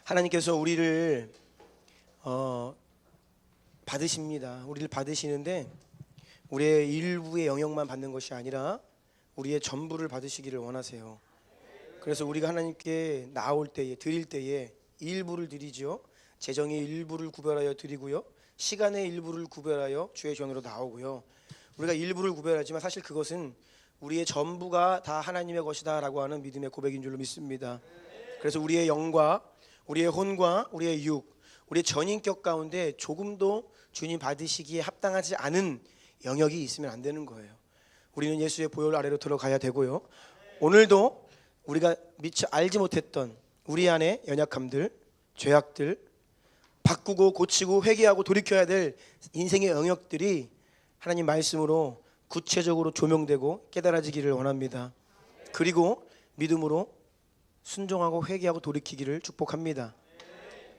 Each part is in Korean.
하나님께서 우리를 받으십니다. 우리를 받으시는데 우리의 일부의 영역만 받는 것이 아니라 우리의 전부를 받으시기를 원하세요. 그래서 우리가 하나님께 나올 때에, 드릴 때에 일부를 드리죠. 재정의 일부를 구별하여 드리고요, 시간의 일부를 구별하여 주의 전으로 나오고요. 우리가 일부를 구별하지만 사실 그것은 우리의 전부가 다 하나님의 것이다 라고 하는 믿음의 고백인 줄로 믿습니다. 그래서 우리의 영과 우리의 혼과 우리의 육, 우리의 전인격 가운데 조금도 주님 받으시기에 합당하지 않은 영역이 있으면 안 되는 거예요. 우리는 예수의 보혈 아래로 들어가야 되고요, 오늘도 우리가 미처 알지 못했던 우리 안의 연약함들, 죄악들, 바꾸고 고치고 회개하고 돌이켜야 될 인생의 영역들이 하나님 말씀으로 구체적으로 조명되고 깨달아지기를 원합니다. 그리고 믿음으로 순종하고 회개하고 돌이키기를 축복합니다.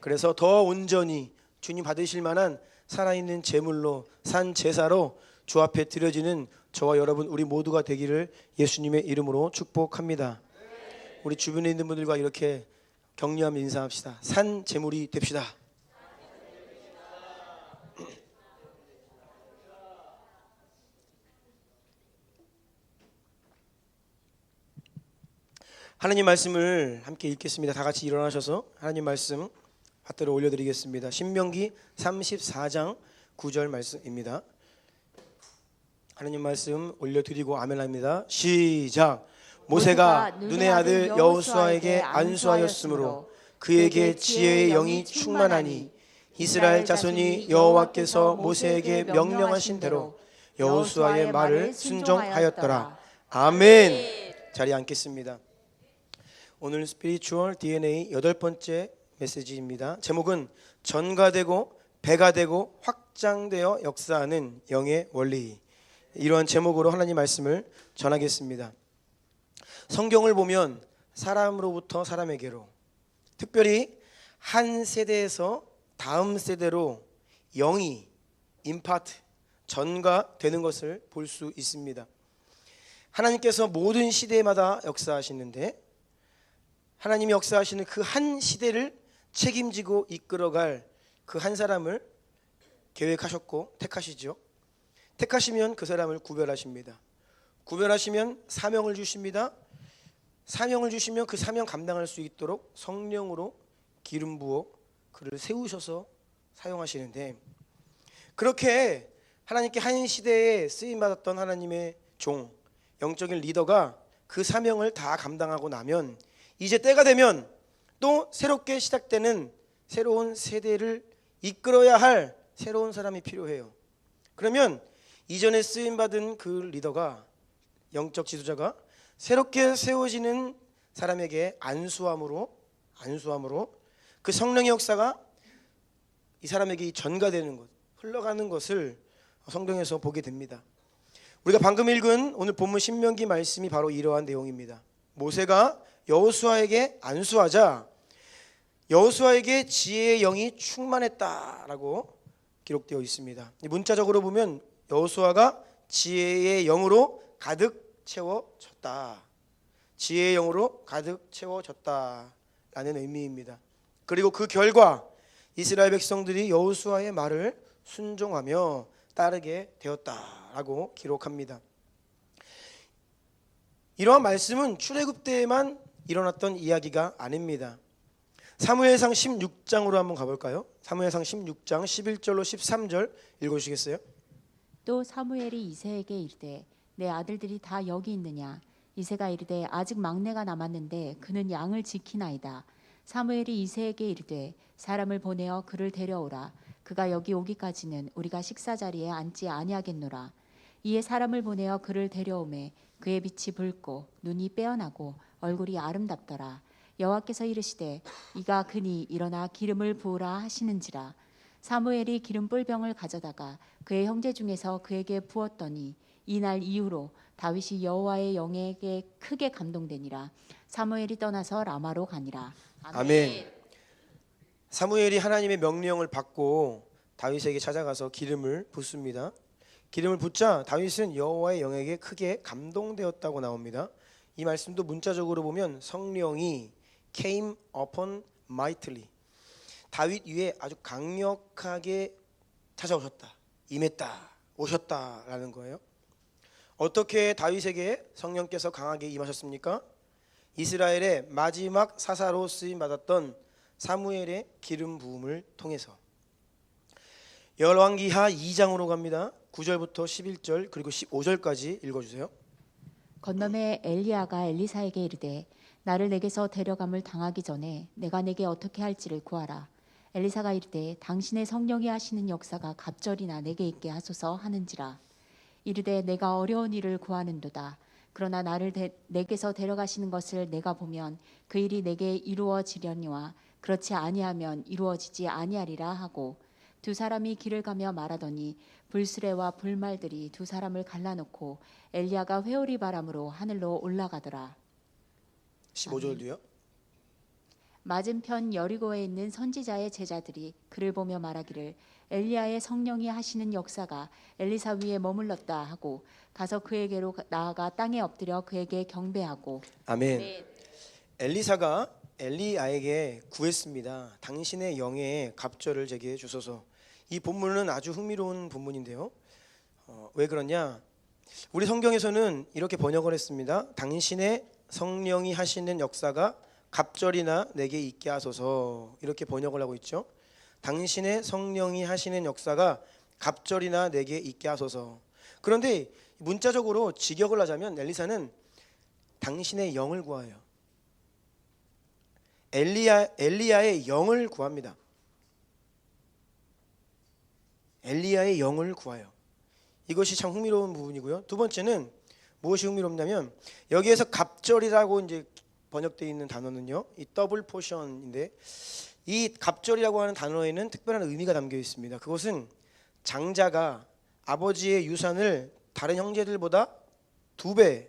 그래서 더 온전히 주님 받으실 만한 살아있는 제물로, 산 제사로 주 앞에 드려지는 저와 여러분 우리 모두가 되기를 예수님의 이름으로 축복합니다. 우리 주변에 있는 분들과 이렇게 격려하며 인사합시다. 산 제물이 됩시다. 하나님 말씀을 함께 읽겠습니다. 다 같이 일어나셔서 하나님 말씀 받들어 올려드리겠습니다. 신명기 34장 9절 말씀입니다. 하나님 말씀 올려드리고 아멘합니다. 시작. 모세가 눈의 아들 여호수아에게 안수하였으므로 그에게 지혜의 영이 충만하니 이스라엘 자손이 여호와께서 모세에게 명령하신 대로 여호수아의 말을 순종하였더라. 아멘. 자리에 앉겠습니다. 오늘 스피리추얼 DNA 8번째 메시지입니다. 제목은 전가되고 배가 되고 확장되어 역사하는 영의 원리. 이러한 제목으로 하나님 말씀을 전하겠습니다. 성경을 보면 사람으로부터 사람에게로, 특별히 한 세대에서 다음 세대로 영이 임파트, 전가되는 것을 볼 수 있습니다. 하나님께서 모든 시대마다 역사하시는데 하나님이 역사하시는 그 한 시대를 책임지고 이끌어갈 그 한 사람을 계획하셨고 택하시죠. 택하시면 그 사람을 구별하십니다. 구별하시면 사명을 주십니다. 사명을 주시면 그 사명 감당할 수 있도록 성령으로 기름 부어 그를 세우셔서 사용하시는데, 그렇게 하나님께 한 시대에 쓰임받았던 하나님의 종, 영적인 리더가 그 사명을 다 감당하고 나면 이제 때가 되면 또 새롭게 시작되는 새로운 세대를 이끌어야 할 새로운 사람이 필요해요. 그러면 이전에 쓰임받은 그 리더가, 영적 지도자가 새롭게 세워지는 사람에게 안수함으로 그 성령의 역사가 이 사람에게 전가되는 것, 흘러가는 것을 성경에서 보게 됩니다. 우리가 방금 읽은 오늘 본문 신명기 말씀이 바로 이러한 내용입니다. 모세가 여호수아에게 안수하자 여호수아에게 지혜의 영이 충만했다라고 기록되어 있습니다. 문자적으로 보면 여호수아가 지혜의 영으로 가득 채워졌다. 지혜의 영으로 가득 채워졌다라는 의미입니다. 그리고 그 결과 이스라엘 백성들이 여호수아의 말을 순종하며 따르게 되었다라고 기록합니다. 이러한 말씀은 출애굽 때에만 일어났던 이야기가 아닙니다. 사무엘상 16장으로 한번 가볼까요? 사무엘상 16장 11절로 13절 읽어주시겠어요? 또 사무엘이 이새에게 이르되 내 아들들이 다 여기 있느냐? 이새가 이르되 아직 막내가 남았는데 그는 양을 지키나이다. 사무엘이 이새에게 이르되 사람을 보내어 그를 데려오라. 그가 여기 오기까지는 우리가 식사 자리에 앉지 아니하겠노라. 이에 사람을 보내어 그를 데려오매 그의 빛이 붉고 눈이 빼어나고 얼굴이 아름답더라. 여호와께서 이르시되 이가 그니 일어나 기름을 부으라 하시는지라. 사무엘이 기름 뿔병을 가져다가 그의 형제 중에서 그에게 부었더니 이날 이후로 다윗이 여호와의 영에게 크게 감동되니라. 사무엘이 떠나서 라마로 가니라. 아멘. 사무엘이 하나님의 명령을 받고 다윗에게 찾아가서 기름을 붓습니다. 기름을 붓자 다윗은 여호와의 영에게 크게 감동되었다고 나옵니다. 이 말씀도 문자적으로 보면 성령이 came upon mightily, 다윗 위에 아주 강력하게 찾아오셨다, 임했다, 오셨다라는 거예요. 어떻게 다윗에게 성령께서 강하게 임하셨습니까? 이스라엘의 마지막 사사로 쓰임 받았던 사무엘의 기름 부음을 통해서. 열왕기하 2장으로 갑니다. 9절부터 11절 그리고 15절까지 읽어주세요. 건너매 엘리야가 엘리사에게 이르되 나를 내게서 데려감을 당하기 전에 내가 내게 어떻게 할지를 구하라. 엘리사가 이르되 당신의 성령이 하시는 역사가 갑절이나 내게 있게 하소서 하는지라. 이르되 내가 어려운 일을 구하는도다. 그러나 나를 내게서 데려가시는 것을 내가 보면 그 일이 내게 이루어지려니와 그렇지 아니하면 이루어지지 아니하리라 하고 두 사람이 길을 가며 말하더니 불수레와 불말들이 두 사람을 갈라놓고 엘리야가 회오리 바람으로 하늘로 올라가더라. 15절 뒤요. 맞은편 여리고에 있는 선지자의 제자들이 그를 보며 말하기를 엘리야의 성령이 하시는 역사가 엘리사 위에 머물렀다 하고 가서 그에게로 나아가 땅에 엎드려 그에게 경배하고. 아멘. 엘리사가 엘리야에게 구했습니다. 당신의 영의 갑절을 제게 주소서. 이 본문은 아주 흥미로운 본문인데요. 왜 그러냐? 우리 성경에서는 이렇게 번역을 했습니다. 당신의 성령이 하시는 역사가 갑절이나 내게 있게 하소서. 이렇게 번역을 하고 있죠. 당신의 성령이 하시는 역사가 갑절이나 내게 있게 하소서. 그런데 문자적으로 직역을 하자면 엘리사는 당신의 영을 구하여 엘리야의 영을 구합니다. 엘리야의 영을 구하여. 이것이 참 흥미로운 부분이고요. 두 번째는 무엇이 흥미롭냐면 여기에서 갑절이라고 이제 번역되어 있는 단어는요, 이 더블 포션인데 이 갑절이라고 하는 단어에는 특별한 의미가 담겨 있습니다. 그것은 장자가 아버지의 유산을 다른 형제들보다 2배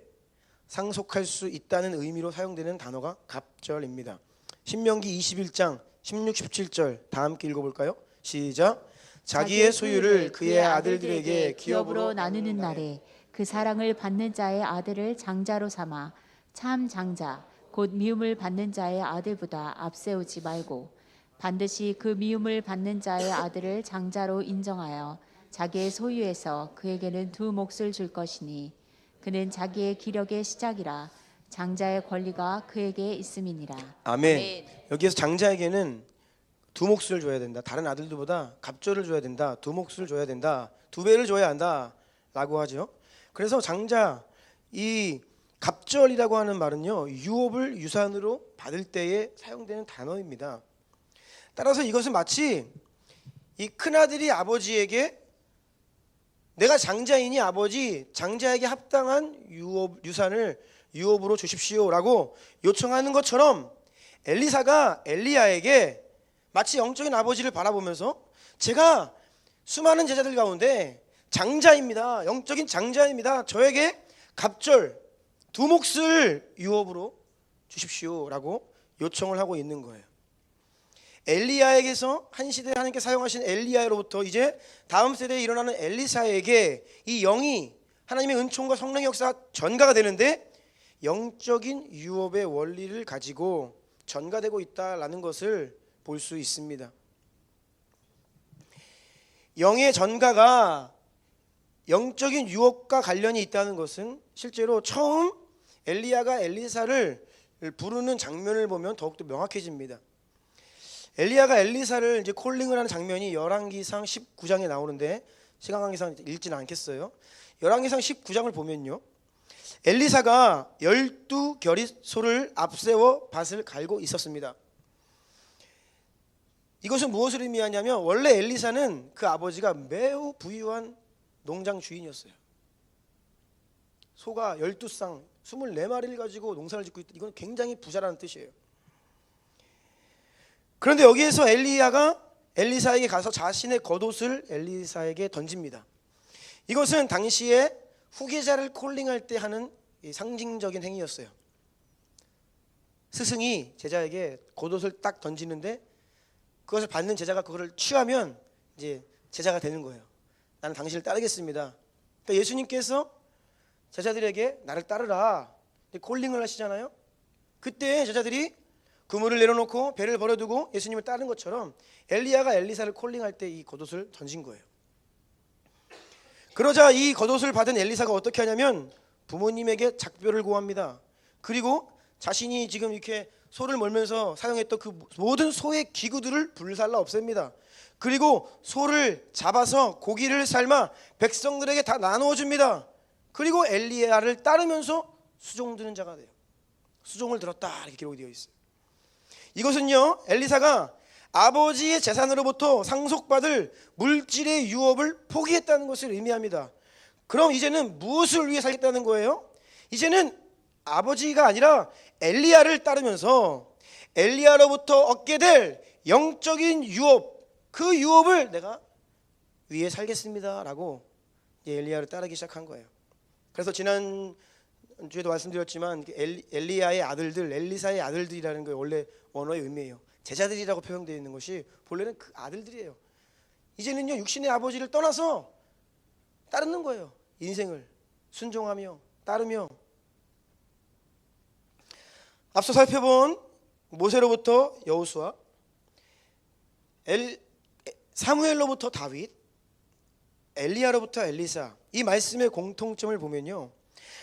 상속할 수 있다는 의미로 사용되는 단어가 갑절입니다. 신명기 21장 16, 17절 다 함께 읽어볼까요? 시작. 자기의 소유를 그의 아들들에게 기업으로 나누는 날에 그 사랑을 받는 자의 아들을 장자로 삼아 참 장자 곧 미움을 받는 자의 아들보다 앞세우지 말고 반드시 그 미움을 받는 자의 아들을 장자로 인정하여 자기의 소유에서 그에게는 2 몫을 줄 것이니 그는 자기의 기력의 시작이라 장자의 권리가 그에게 있음이니라. 아멘. 여기에서 장자에게는 2 몫을 줘야 된다. 다른 아들들보다 갑절을 줘야 된다. 2 몫을 줘야 된다. 2배를 줘야 한다 라고 하죠. 그래서 장자, 이 갑절이라고 하는 말은요, 유업을 유산으로 받을 때에 사용되는 단어입니다. 따라서 이것은 마치 이 큰아들이 아버지에게 내가 장자이니 아버지 장자에게 합당한 유산을 유업으로 주십시오라고 요청하는 것처럼 엘리사가 엘리야에게 마치 영적인 아버지를 바라보면서 제가 수많은 제자들 가운데 장자입니다. 영적인 장자입니다. 저에게 갑절 2 몫을 유업으로 주십시오라고 요청을 하고 있는 거예요. 엘리야에게서 한 시대에 하나님께 사용하신 엘리야로부터 이제 다음 세대에 일어나는 엘리사에게 이 영이 하나님의 은총과 성령의 역사가 전가가 되는데 영적인 유업의 원리를 가지고 전가되고 있다라는 것을 볼 수 있습니다. 영의 전가가 영적인 유업과 관련이 있다는 것은 실제로 처음 엘리야가 엘리사를 부르는 장면을 보면 더욱더 명확해집니다. 엘리야가 엘리사를 이제 콜링을 하는 장면이 열왕기상 19장에 나오는데 시간 관계상 읽지는 않겠어요. 열왕기상 19장을 보면요, 엘리사가 12겨릿소를 앞세워 밭을 갈고 있었습니다. 이것은 무엇을 의미하냐면 원래 엘리사는 그 아버지가 매우 부유한 농장 주인이었어요. 소가 12쌍 24마리를 가지고 농사를 짓고 있다. 이건 굉장히 부자라는 뜻이에요. 그런데 여기에서 엘리야가 엘리사에게 가서 자신의 겉옷을 엘리사에게 던집니다. 이것은 당시에 후계자를 콜링할 때 하는 상징적인 행위였어요. 스승이 제자에게 겉옷을 딱 던지는데 그것을 받는 제자가 그것을 취하면 이제 제자가 되는 거예요. 나는 당신을 따르겠습니다. 그러니까 예수님께서 제자들에게 나를 따르라 콜링을 하시잖아요. 그때 제자들이 그물을 내려놓고 배를 버려두고 예수님을 따른 것처럼 엘리야가 엘리사를 콜링할 때 이 겉옷을 던진 거예요. 그러자 이 겉옷을 받은 엘리사가 어떻게 하냐면 부모님에게 작별을 고합니다. 그리고 자신이 지금 이렇게 소를 몰면서 사용했던 그 모든 소의 기구들을 불살라 없앱니다. 그리고 소를 잡아서 고기를 삶아 백성들에게 다 나누어 줍니다. 그리고 엘리야를 따르면서 수종 드는 자가 돼요. 수종을 들었다 이렇게 기록이 되어 있어요. 이것은요, 엘리사가 아버지의 재산으로부터 상속받을 물질의 유업을 포기했다는 것을 의미합니다. 그럼 이제는 무엇을 위해 살겠다는 거예요? 이제는 아버지가 아니라 엘리야를 따르면서 엘리야로부터 얻게 될 영적인 유업, 그 유업을 내가 위해 살겠습니다 라고 엘리야를 따르기 시작한 거예요. 그래서 지난 주에도 말씀드렸지만 엘리야의 아들들, 엘리사의 아들들이라는 게 원래 원어의 의미예요. 제자들이라고 표현되어 있는 것이 본래는 그 아들들이에요. 이제는요, 육신의 아버지를 떠나서 따르는 거예요. 인생을 순종하며 따르며. 앞서 살펴본 모세로부터 여호수아, 사무엘로부터 다윗, 엘리야로부터 엘리사, 이 말씀의 공통점을 보면요,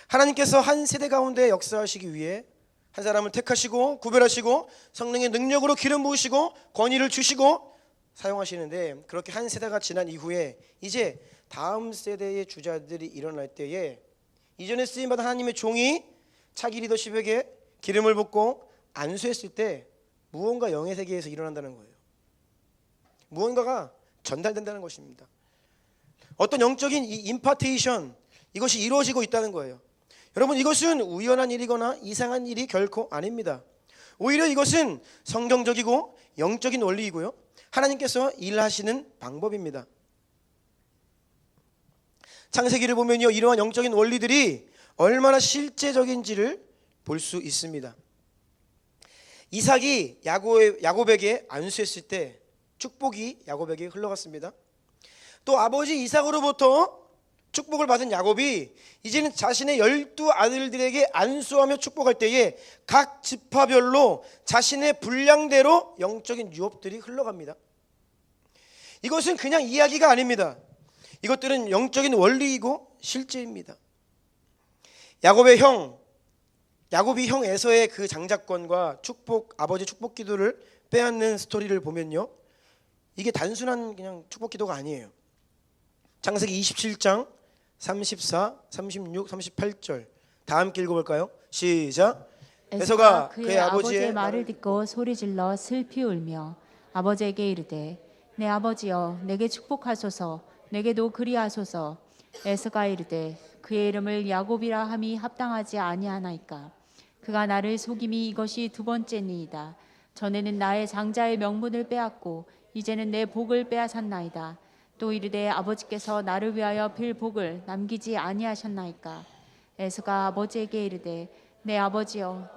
하나님께서 한 세대 가운데 역사하시기 위해 한 사람을 택하시고 구별하시고 성령의 능력으로 기름 부으시고 권위를 주시고 사용하시는데, 그렇게 한 세대가 지난 이후에 이제 다음 세대의 주자들이 일어날 때에 이전에 쓰임받은 하나님의 종이 차기 리더십에게 기름을 붓고 안수했을 때 무언가 영의 세계에서 일어난다는 거예요. 무언가가 전달된다는 것입니다. 어떤 영적인 이 임파테이션, 이것이 이루어지고 있다는 거예요. 여러분, 이것은 우연한 일이거나 이상한 일이 결코 아닙니다. 오히려 이것은 성경적이고 영적인 원리이고요, 하나님께서 일하시는 방법입니다. 창세기를 보면요, 이러한 영적인 원리들이 얼마나 실제적인지를 볼 수 있습니다. 이삭이 야곱에게 안수했을 때 축복이 야곱에게 흘러갔습니다. 또 아버지 이삭으로부터 축복을 받은 야곱이 이제는 자신의 12 아들들에게 안수하며 축복할 때에 각 지파별로 자신의 분량대로 영적인 유업들이 흘러갑니다. 이것은 그냥 이야기가 아닙니다. 이것들은 영적인 원리이고 실제입니다. 야곱이 형 에서의 그 장자권과 축복, 아버지 축복 기도를 빼앗는 스토리를 보면요, 이게 단순한 그냥 축복 기도가 아니에요. 창세기 27장 34, 36, 38절 다 함께 읽어볼까요? 시작. 에서가 그의 아버지의 말을 듣고 소리질러 슬피 울며 아버지에게 이르되 내 아버지여 내게 축복하소서, 내게도 그리하소서. 에서가 이르되 그의 이름을 야곱이라 함이 합당하지 아니하나이까. 그가 나를 속임이 이것이 두 번째니이다. 전에는 나의 장자의 명분을 빼앗고 이제는 내 복을 빼앗았나이다. 또 이르되 아버지께서 나를 위하여 빌 복을 남기지 아니하셨나이까. 에서가 아버지에게 이르되 내 아버지여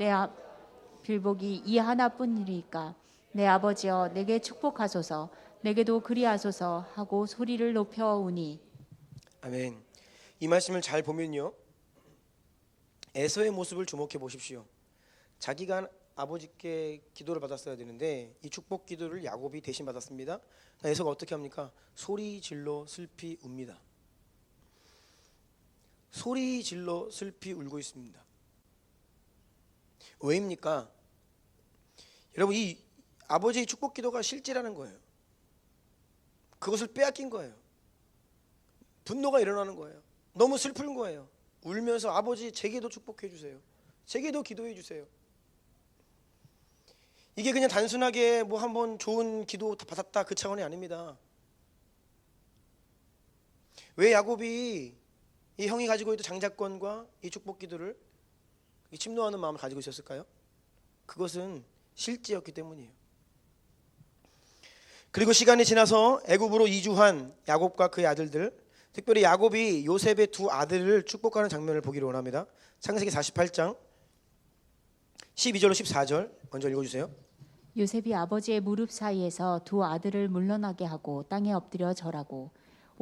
빌 복이 이 하나뿐이니까 내 아버지여 내게 축복하소서, 내게도 그리하소서 하고 소리를 높여오니. 아멘. 이 말씀을 잘 보면요, 에서의 모습을 주목해 보십시오. 자기가 아버지께 기도를 받았어야 되는데 이 축복 기도를 야곱이 대신 받았습니다. 에서가 어떻게 합니까? 소리 질러 슬피 웁니다. 소리 질러 슬피 울고 있습니다. 왜입니까? 여러분, 이 아버지의 축복 기도가 실제라는 거예요. 그것을 빼앗긴 거예요. 분노가 일어나는 거예요. 너무 슬픈 거예요. 울면서 아버지 제게도 축복해 주세요. 제게도 기도해 주세요. 이게 그냥 단순하게 뭐 한번 좋은 기도 받았다 그 차원이 아닙니다. 왜 야곱이 이 형이 가지고 있던 장자권과 이 축복 기도를 침노하는 마음을 가지고 있었을까요? 그것은 실제였기 때문이에요. 그리고 시간이 지나서 애굽으로 이주한 야곱과 그의 아들들, 특별히 야곱이 요셉의 두 아들을 축복하는 장면을 보기를 원합니다. 창세기 48장 12절로 14절 먼저 읽어주세요. 요셉이 아버지의 무릎 사이에서 두 아들을 물러나게 하고 땅에 엎드려 절하고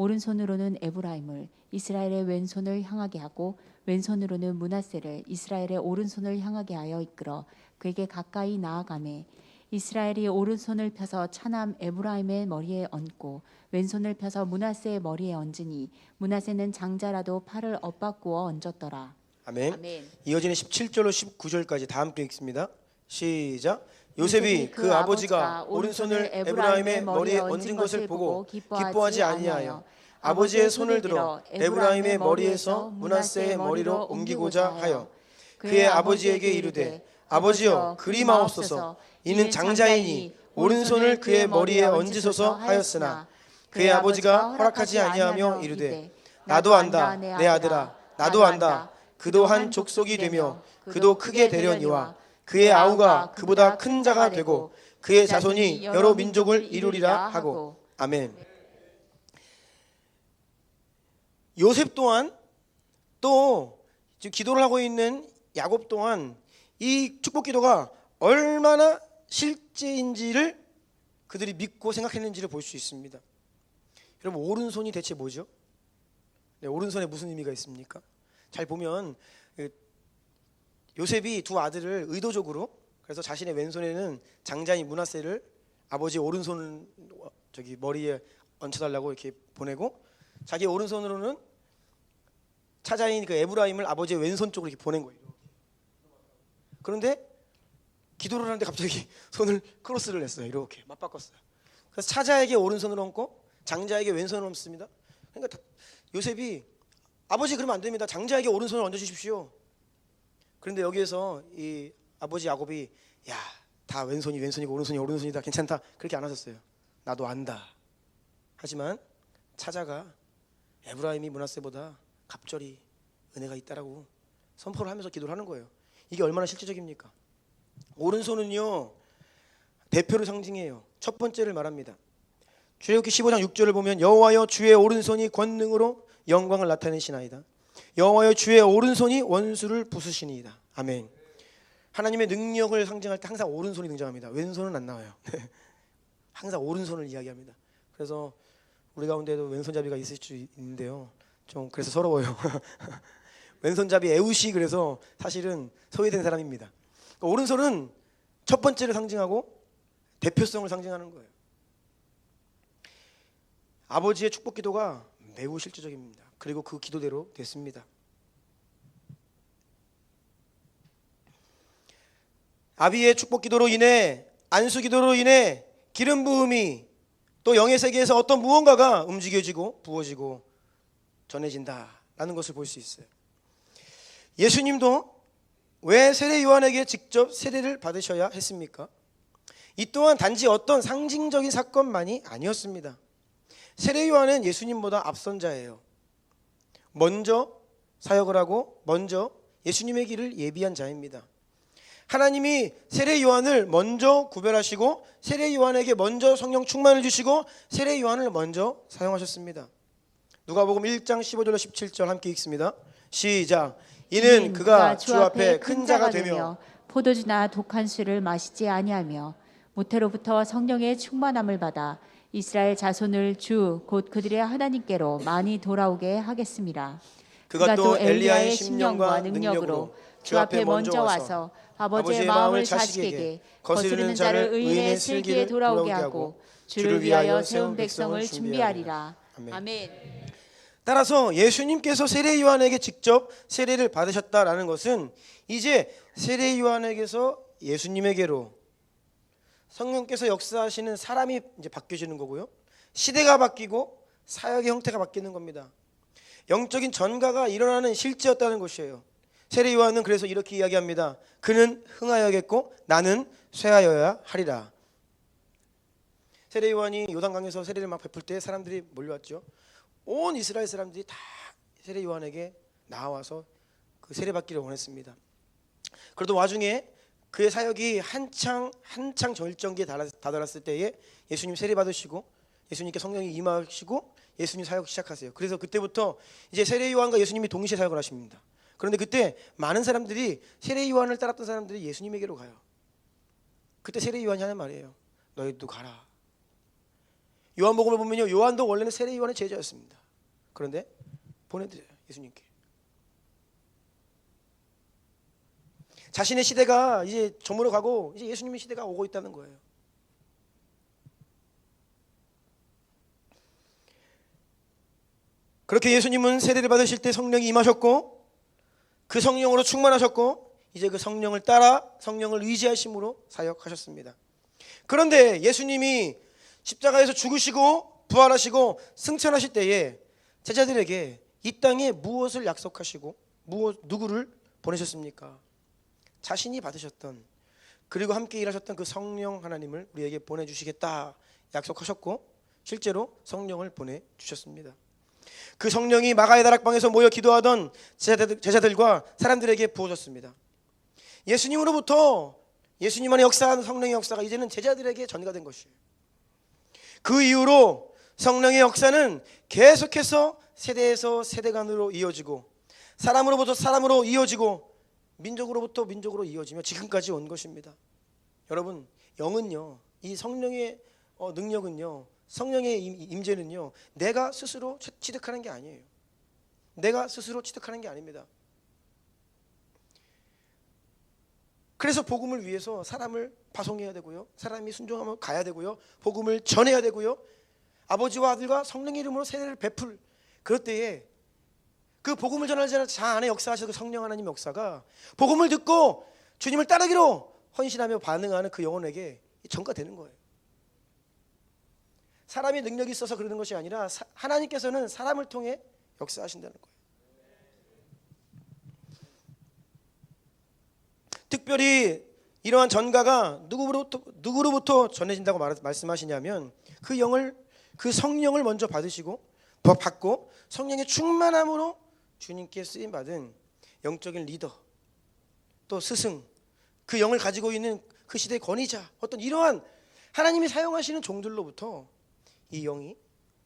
오른손으로는 에브라임을 이스라엘의 왼손을 향하게 하고 왼손으로는 므낫세를 이스라엘의 오른손을 향하게 하여 이끌어 그에게 가까이 나아가매 이스라엘이 오른손을 펴서 차남 에브라임의 머리에 얹고 왼손을 펴서 므낫세의 머리에 얹으니 므낫세는 장자라도 팔을 엇바꾸어 얹었더라. 아멘. 아멘. 이어지는 17절로 19절까지 다 함께 읽습니다. 시작. 요셉이 그 아버지가 오른손을 에브라임의 머리에 얹은 것을 보고 기뻐하지 아니하여 아버지의 손을 들어 에브라임의 머리에서 므낫세의 머리로 옮기고자 하여 그의 아버지에게 이르되 아버지여 그리 마옵소서 이는 장자이니 오른손을 그의 머리에 얹으소서 하였으나 그의 아버지가 허락하지 아니하며 이르되 나도 안다 내 아들아 나도 안다 그도 한 족속이 되며 그도 크게 되려니와 그의 아우가 그보다 큰 자가 되고 그의 자손이 여러 민족을 이루리라 하고. 아멘. 요셉 또한 또 지금 기도를 하고 있는 야곱 또한 이 축복 기도가 얼마나 실제인지를 그들이 믿고 생각했는지를 볼 수 있습니다. 여러분 오른손이 대체 뭐죠? 네, 오른손에 무슨 의미가 있습니까? 잘 보면 요셉이 두 아들을 의도적으로 그래서 자신의 왼손에는 장자인 므낫세를 아버지 오른손 머리에 얹혀달라고 이렇게 보내고 자기 오른손으로는 차자인 그 에브라임을 아버지의 왼손 쪽으로 이렇게 보낸 거예요. 그런데 기도를 하는데 갑자기 손을 크로스를 했어요. 이렇게 맞바꿨어요. 그래서 차자에게 오른손을 얹고 장자에게 왼손을 얹습니다. 그러니까 요셉이 아버지 그러면 안 됩니다. 장자에게 오른손을 얹어주십시오. 그런데 여기에서 이 아버지 야곱이 야, 다 왼손이고 오른손이다 괜찮다 그렇게 안 하셨어요. 나도 안다. 하지만 차자가 에브라임이 므낫세보다 갑절이 은혜가 있다라고 선포를 하면서 기도를 하는 거예요. 이게 얼마나 실제적입니까? 오른손은요 대표를 상징해요. 첫 번째를 말합니다. 출애굽기 15장 6절을 보면 여호와여 주의 오른손이 권능으로 영광을 나타내시나이다. 여호와여 주의 오른손이 원수를 부수시니이다. 아멘. 하나님의 능력을 상징할 때 항상 오른손이 등장합니다. 왼손은 안 나와요. 항상 오른손을 이야기합니다. 그래서 우리 가운데도 왼손잡이가 있을 수 있는데요. 좀 그래서 서러워요. 왼손잡이 에웃이 그래서 사실은 소외된 사람입니다. 그러니까 오른손은 첫 번째를 상징하고 대표성을 상징하는 거예요. 아버지의 축복 기도가 매우 실제적입니다. 그리고 그 기도대로 됐습니다. 아비의 축복 기도로 인해 안수 기도로 인해 기름 부음이 또 영의 세계에서 어떤 무언가가 움직여지고 부어지고 전해진다라는 것을 볼 수 있어요. 예수님도 왜 세례 요한에게 직접 세례를 받으셔야 했습니까? 이 또한 단지 어떤 상징적인 사건만이 아니었습니다. 세례 요한은 예수님보다 앞선 자예요. 먼저 사역을 하고 먼저 예수님의 길을 예비한 자입니다. 하나님이 세례 요한을 먼저 구별하시고 세례 요한에게 먼저 성령 충만을 주시고 세례 요한을 먼저 사용하셨습니다. 누가복음 1장 15절로 17절 함께 읽습니다. 시작. 이는 그가 주 앞에 큰 자가 되며 포도주나 독한 술을 마시지 아니하며 모태로부터 성령의 충만함을 받아 이스라엘 자손을 주 곧 그들의 하나님께로 많이 돌아오게 하겠습니다. 그가 또 엘리야의 심령과 능력으로 주 앞에 먼저 와서 아버지의 마음을 자식에게 거스르는 자를 의인의 슬기에 돌아오게 하고 주를 위하여 세운 백성을 준비하리라. 아멘. 따라서 예수님께서 세례 요한에게 직접 세례를 받으셨다라는 것은 이제 세례 요한에게서 예수님에게로 성령께서 역사하시는 사람이 이제 바뀌어지는 거고요. 시대가 바뀌고 사역의 형태가 바뀌는 겁니다. 영적인 전가가 일어나는 실제였다는 것이에요. 세례 요한은 그래서 이렇게 이야기합니다. 그는 흥하여야겠고 나는 쇠하여야 하리라. 세례 요한이 요단강에서 세례를 막 베풀 때 사람들이 몰려왔죠. 온 이스라엘 사람들이 다 세례 요한에게 나와서 그 세례 받기를 원했습니다. 그래도 와중에 그의 사역이 한창 절정기에 다다랐을 때에 예수님 세례 받으시고 예수님께 성령이 임하시고 예수님 사역 시작하세요. 그래서 그때부터 이제 세례 요한과 예수님이 동시에 사역을 하십니다. 그런데 그때 많은 사람들이 세례 요한을 따랐던 사람들이 예수님에게로 가요. 그때 세례 요한이 하는 말이에요. 너희도 가라. 요한복음을 보면요, 요한도 원래는 세례 요한의 제자였습니다. 그런데 보내드려요, 예수님께. 자신의 시대가 이제 저물어 가고 이제 예수님의 시대가 오고 있다는 거예요. 그렇게 예수님은 세례를 받으실 때 성령이 임하셨고 그 성령으로 충만하셨고 이제 그 성령을 따라 성령을 의지하심으로 사역하셨습니다. 그런데 예수님이 십자가에서 죽으시고 부활하시고 승천하실 때에 제자들에게 이 땅에 무엇을 약속하시고 누구를 보내셨습니까? 자신이 받으셨던 그리고 함께 일하셨던 그 성령 하나님을 우리에게 보내주시겠다 약속하셨고 실제로 성령을 보내주셨습니다. 그 성령이 마가의 다락방에서 모여 기도하던 제자들과 사람들에게 부어졌습니다. 예수님으로부터 예수님 안에 역사한 성령의 역사가 이제는 제자들에게 전가된 것이에요. 그 이후로 성령의 역사는 계속해서 세대에서 세대 간으로 이어지고 사람으로부터 사람으로 이어지고 민족으로부터 민족으로 이어지며 지금까지 온 것입니다. 여러분, 영은요, 이 성령의 능력은요, 성령의 임재는요, 내가 스스로 취득하는 게 아니에요. 내가 스스로 취득하는 게 아닙니다. 그래서 복음을 위해서 사람을 파송해야 되고요, 사람이 순종하면 가야 되고요, 복음을 전해야 되고요, 아버지와 아들과 성령의 이름으로 세례를 베풀 그럴 때에 그 복음을 전하지 않은 자 안에 역사하시는 그 성령 하나님의 역사가 복음을 듣고 주님을 따르기로 헌신하며 반응하는 그 영혼에게 전가되는 거예요. 사람이 능력이 있어서 그러는 것이 아니라 하나님께서는 사람을 통해 역사하신다는 거예요. 특별히 이러한 전가가 누구로부터 전해진다고 말씀하시냐면 그 성령을 먼저 받고 성령의 충만함으로 주님께 쓰임 받은 영적인 리더 또 스승 그 영을 가지고 있는 그 시대의 권위자 어떤 이러한 하나님이 사용하시는 종들로부터 이 영이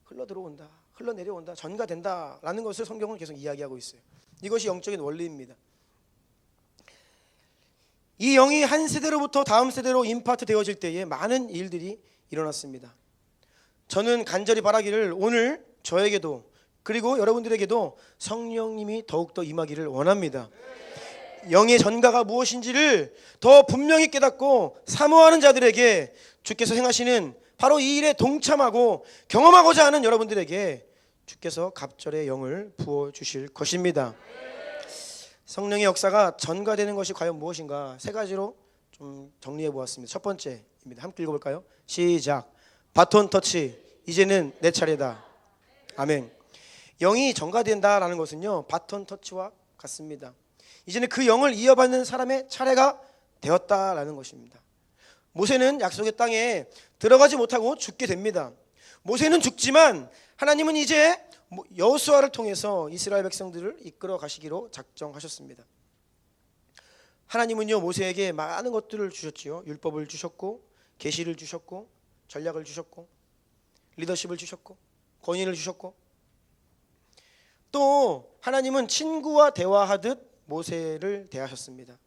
흘러내려온다 전가된다라는 것을 성경은 계속 이야기하고 있어요. 이것이 영적인 원리입니다. 이 영이 한 세대로부터 다음 세대로 임파트 되어질 때에 많은 일들이 일어났습니다. 저는 간절히 바라기를 오늘 저에게도 그리고 여러분들에게도 성령님이 더욱더 임하기를 원합니다. 영의 전가가 무엇인지를 더 분명히 깨닫고 사모하는 자들에게 주께서 행하시는 바로 이 일에 동참하고 경험하고자 하는 여러분들에게 주께서 갑절의 영을 부어주실 것입니다. 성령의 역사가 전가되는 것이 과연 무엇인가 세 가지로 좀 정리해 보았습니다. 첫 번째입니다. 함께 읽어볼까요? 시작. 바톤 터치. 이제는 내 차례다. 아멘. 영이 전가된다라는 것은요, 바톤 터치와 같습니다. 이제는 그 영을 이어받는 사람의 차례가 되었다라는 것입니다. 모세는 약속의 땅에 들어가지 못하고 죽게 됩니다. 모세는 죽지만 하나님은 이제 여호수아를 통해서 이스라엘 백성들을 이끌어 가시기로 작정하셨습니다. 하나님은요, 모세에게 많은 것들을 주셨지요. 율법을 주셨고 계시를 주셨고 전략을 주셨고 리더십을 주셨고 권위를 주셨고 또 하나님은 친구와 대화하듯 모세를 대하셨습니다.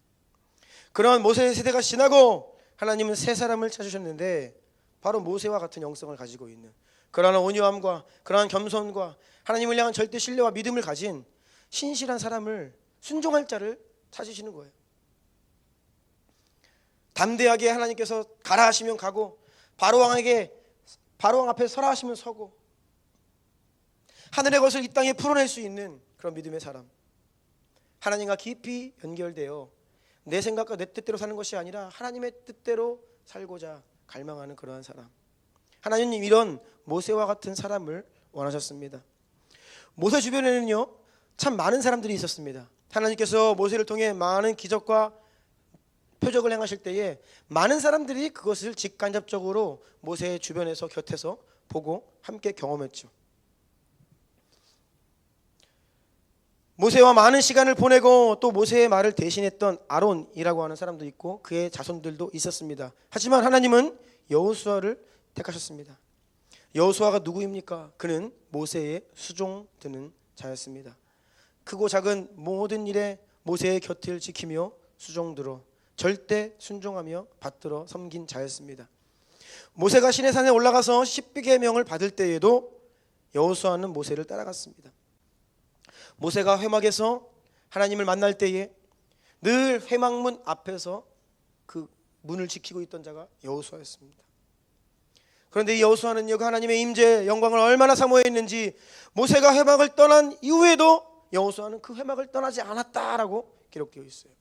그런 모세의 세대가 지나고 하나님은 새 사람을 찾으셨는데 바로 모세와 같은 영성을 가지고 있는 그러한 온유함과 그러한 겸손과 하나님을 향한 절대 신뢰와 믿음을 가진 신실한 사람을 순종할 자를 찾으시는 거예요. 담대하게 하나님께서 가라 하시면 가고 바로왕 앞에 서라 하시면 서고 하늘의 것을 이 땅에 풀어낼 수 있는 그런 믿음의 사람, 하나님과 깊이 연결되어 내 생각과 내 뜻대로 사는 것이 아니라 하나님의 뜻대로 살고자 갈망하는 그러한 사람, 하나님 이런 모세와 같은 사람을 원하셨습니다. 모세 주변에는요 참 많은 사람들이 있었습니다. 하나님께서 모세를 통해 많은 기적과 표적을 행하실 때에 많은 사람들이 그것을 직간접적으로 모세의 주변에서 곁에서 보고 함께 경험했죠. 모세와 많은 시간을 보내고 또 모세의 말을 대신했던 아론이라고 하는 사람도 있고 그의 자손들도 있었습니다. 하지만 하나님은 여호수아를 택하셨습니다. 여호수아가 누구입니까? 그는 모세의 수종드는 자였습니다. 크고 작은 모든 일에 모세의 곁을 지키며 수종들어 절대 순종하며 받들어 섬긴 자였습니다. 모세가 시내산에 올라가서 십계명을 받을 때에도 여호수아는 모세를 따라갔습니다. 모세가 회막에서 하나님을 만날 때에 늘 회막문 앞에서 그 문을 지키고 있던 자가 여호수아였습니다. 그런데 이 여호수아는요, 그 하나님의 임재 영광을 얼마나 사모했는지 모세가 회막을 떠난 이후에도 여호수아는 그 회막을 떠나지 않았다라고 기록되어 있어요.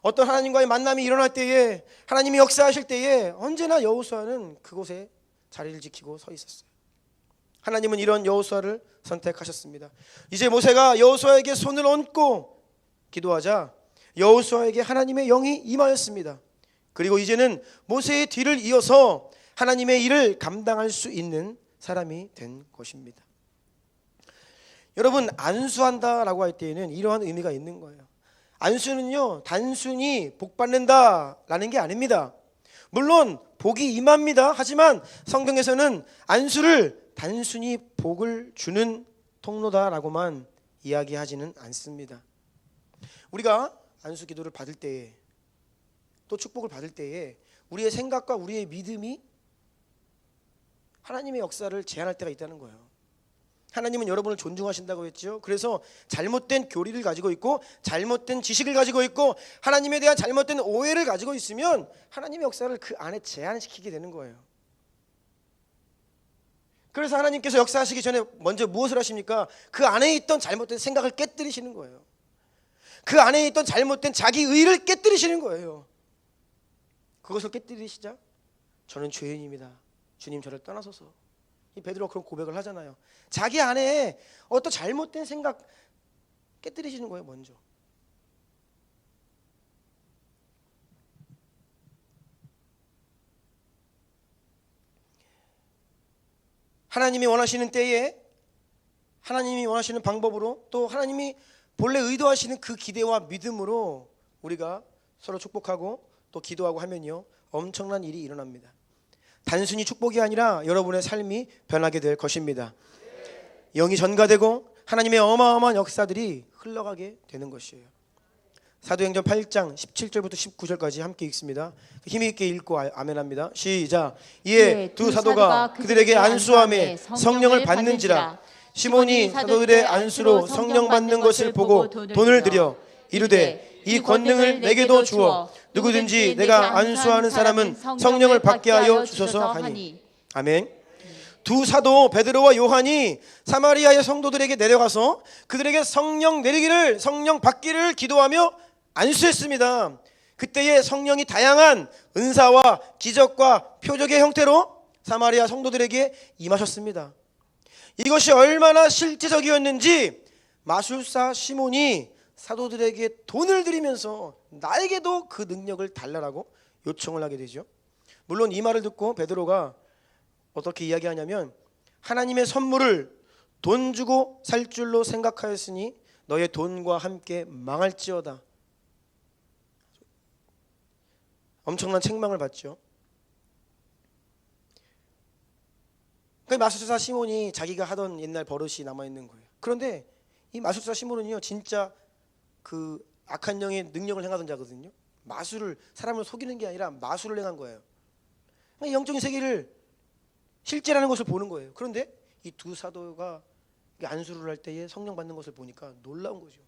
어떤 하나님과의 만남이 일어날 때에, 하나님이 역사하실 때에 언제나 여호수아는 그곳에 자리를 지키고 서 있었어요. 하나님은 이런 여호수아를 선택하셨습니다. 이제 모세가 여호수아에게 손을 얹고 기도하자 여호수아에게 하나님의 영이 임하였습니다. 그리고 이제는 모세의 뒤를 이어서 하나님의 일을 감당할 수 있는 사람이 된 것입니다. 여러분, 안수한다라고 할 때에는 이러한 의미가 있는 거예요. 안수는요, 단순히 복 받는다라는 게 아닙니다. 물론 복이 임합니다. 하지만 성경에서는 안수를 단순히 복을 주는 통로다라고만 이야기하지는 않습니다. 우리가 안수 기도를 받을 때에, 또 축복을 받을 때에 우리의 생각과 우리의 믿음이 하나님의 역사를 제한할 때가 있다는 거예요. 하나님은 여러분을 존중하신다고 했죠. 그래서 잘못된 교리를 가지고 있고 잘못된 지식을 가지고 있고 하나님에 대한 잘못된 오해를 가지고 있으면 하나님의 역사를 그 안에 제한시키게 되는 거예요. 그래서 하나님께서 역사하시기 전에 먼저 무엇을 하십니까? 그 안에 있던 잘못된 생각을 깨뜨리시는 거예요. 그 안에 있던 잘못된 자기 의를 깨뜨리시는 거예요. 그것을 깨뜨리시자 저는 죄인입니다. 주님 저를 떠나소서. 이 베드로가 그런 고백을 하잖아요. 자기 안에 어떤 잘못된 생각 깨뜨리시는 거예요. 먼저. 하나님이 원하시는 때에 하나님이 원하시는 방법으로 또 하나님이 본래 의도하시는 그 기대와 믿음으로 우리가 서로 축복하고 또 기도하고 하면요, 엄청난 일이 일어납니다. 단순히 축복이 아니라 여러분의 삶이 변하게 될 것입니다. 영이 전가되고 하나님의 어마어마한 역사들이 흘러가게 되는 것이에요. 사도행전 8장 17절부터 19절까지 함께 읽습니다. 힘이 있게 읽고 아멘합니다. 시작. 이에 두 사도가 그들에게 안수함에 성령을 받는지라. 시몬이 사도들의 안수로 성령 받는 것을 보고 돈을 들여 이르되 이 권능을 내게도 주어 누구든지 내가 안수하는 사람은 성령을 받게 하여 주소서 하니. 아멘. 두 사도 베드로와 요한이 사마리아의 성도들에게 내려가서 그들에게 성령 내리기를, 성령 받기를 기도하며 안수했습니다. 그때에 성령이 다양한 은사와 기적과 표적의 형태로 사마리아 성도들에게 임하셨습니다. 이것이 얼마나 실제적이었는지 마술사 시몬이 사도들에게 돈을 들이면서 나에게도 그 능력을 달라라고 요청을 하게 되죠. 물론 이 말을 듣고 베드로가 어떻게 이야기하냐면, 하나님의 선물을 돈 주고 살 줄로 생각하였으니 너의 돈과 함께 망할지어다. 엄청난 책망을 받죠. 그 마술사 시몬이 자기가 하던 옛날 버릇이 남아있는 거예요. 그런데 이 마술사 시몬은요, 진짜 그 악한 영의 능력을 행하던 자거든요. 마술을, 사람을 속이는 게 아니라 마술을 행한 거예요. 영적인 세계를 실제라는 것을 보는 거예요. 그런데 이 두 사도가 안수를 할 때에 성령 받는 것을 보니까 놀라운 거죠.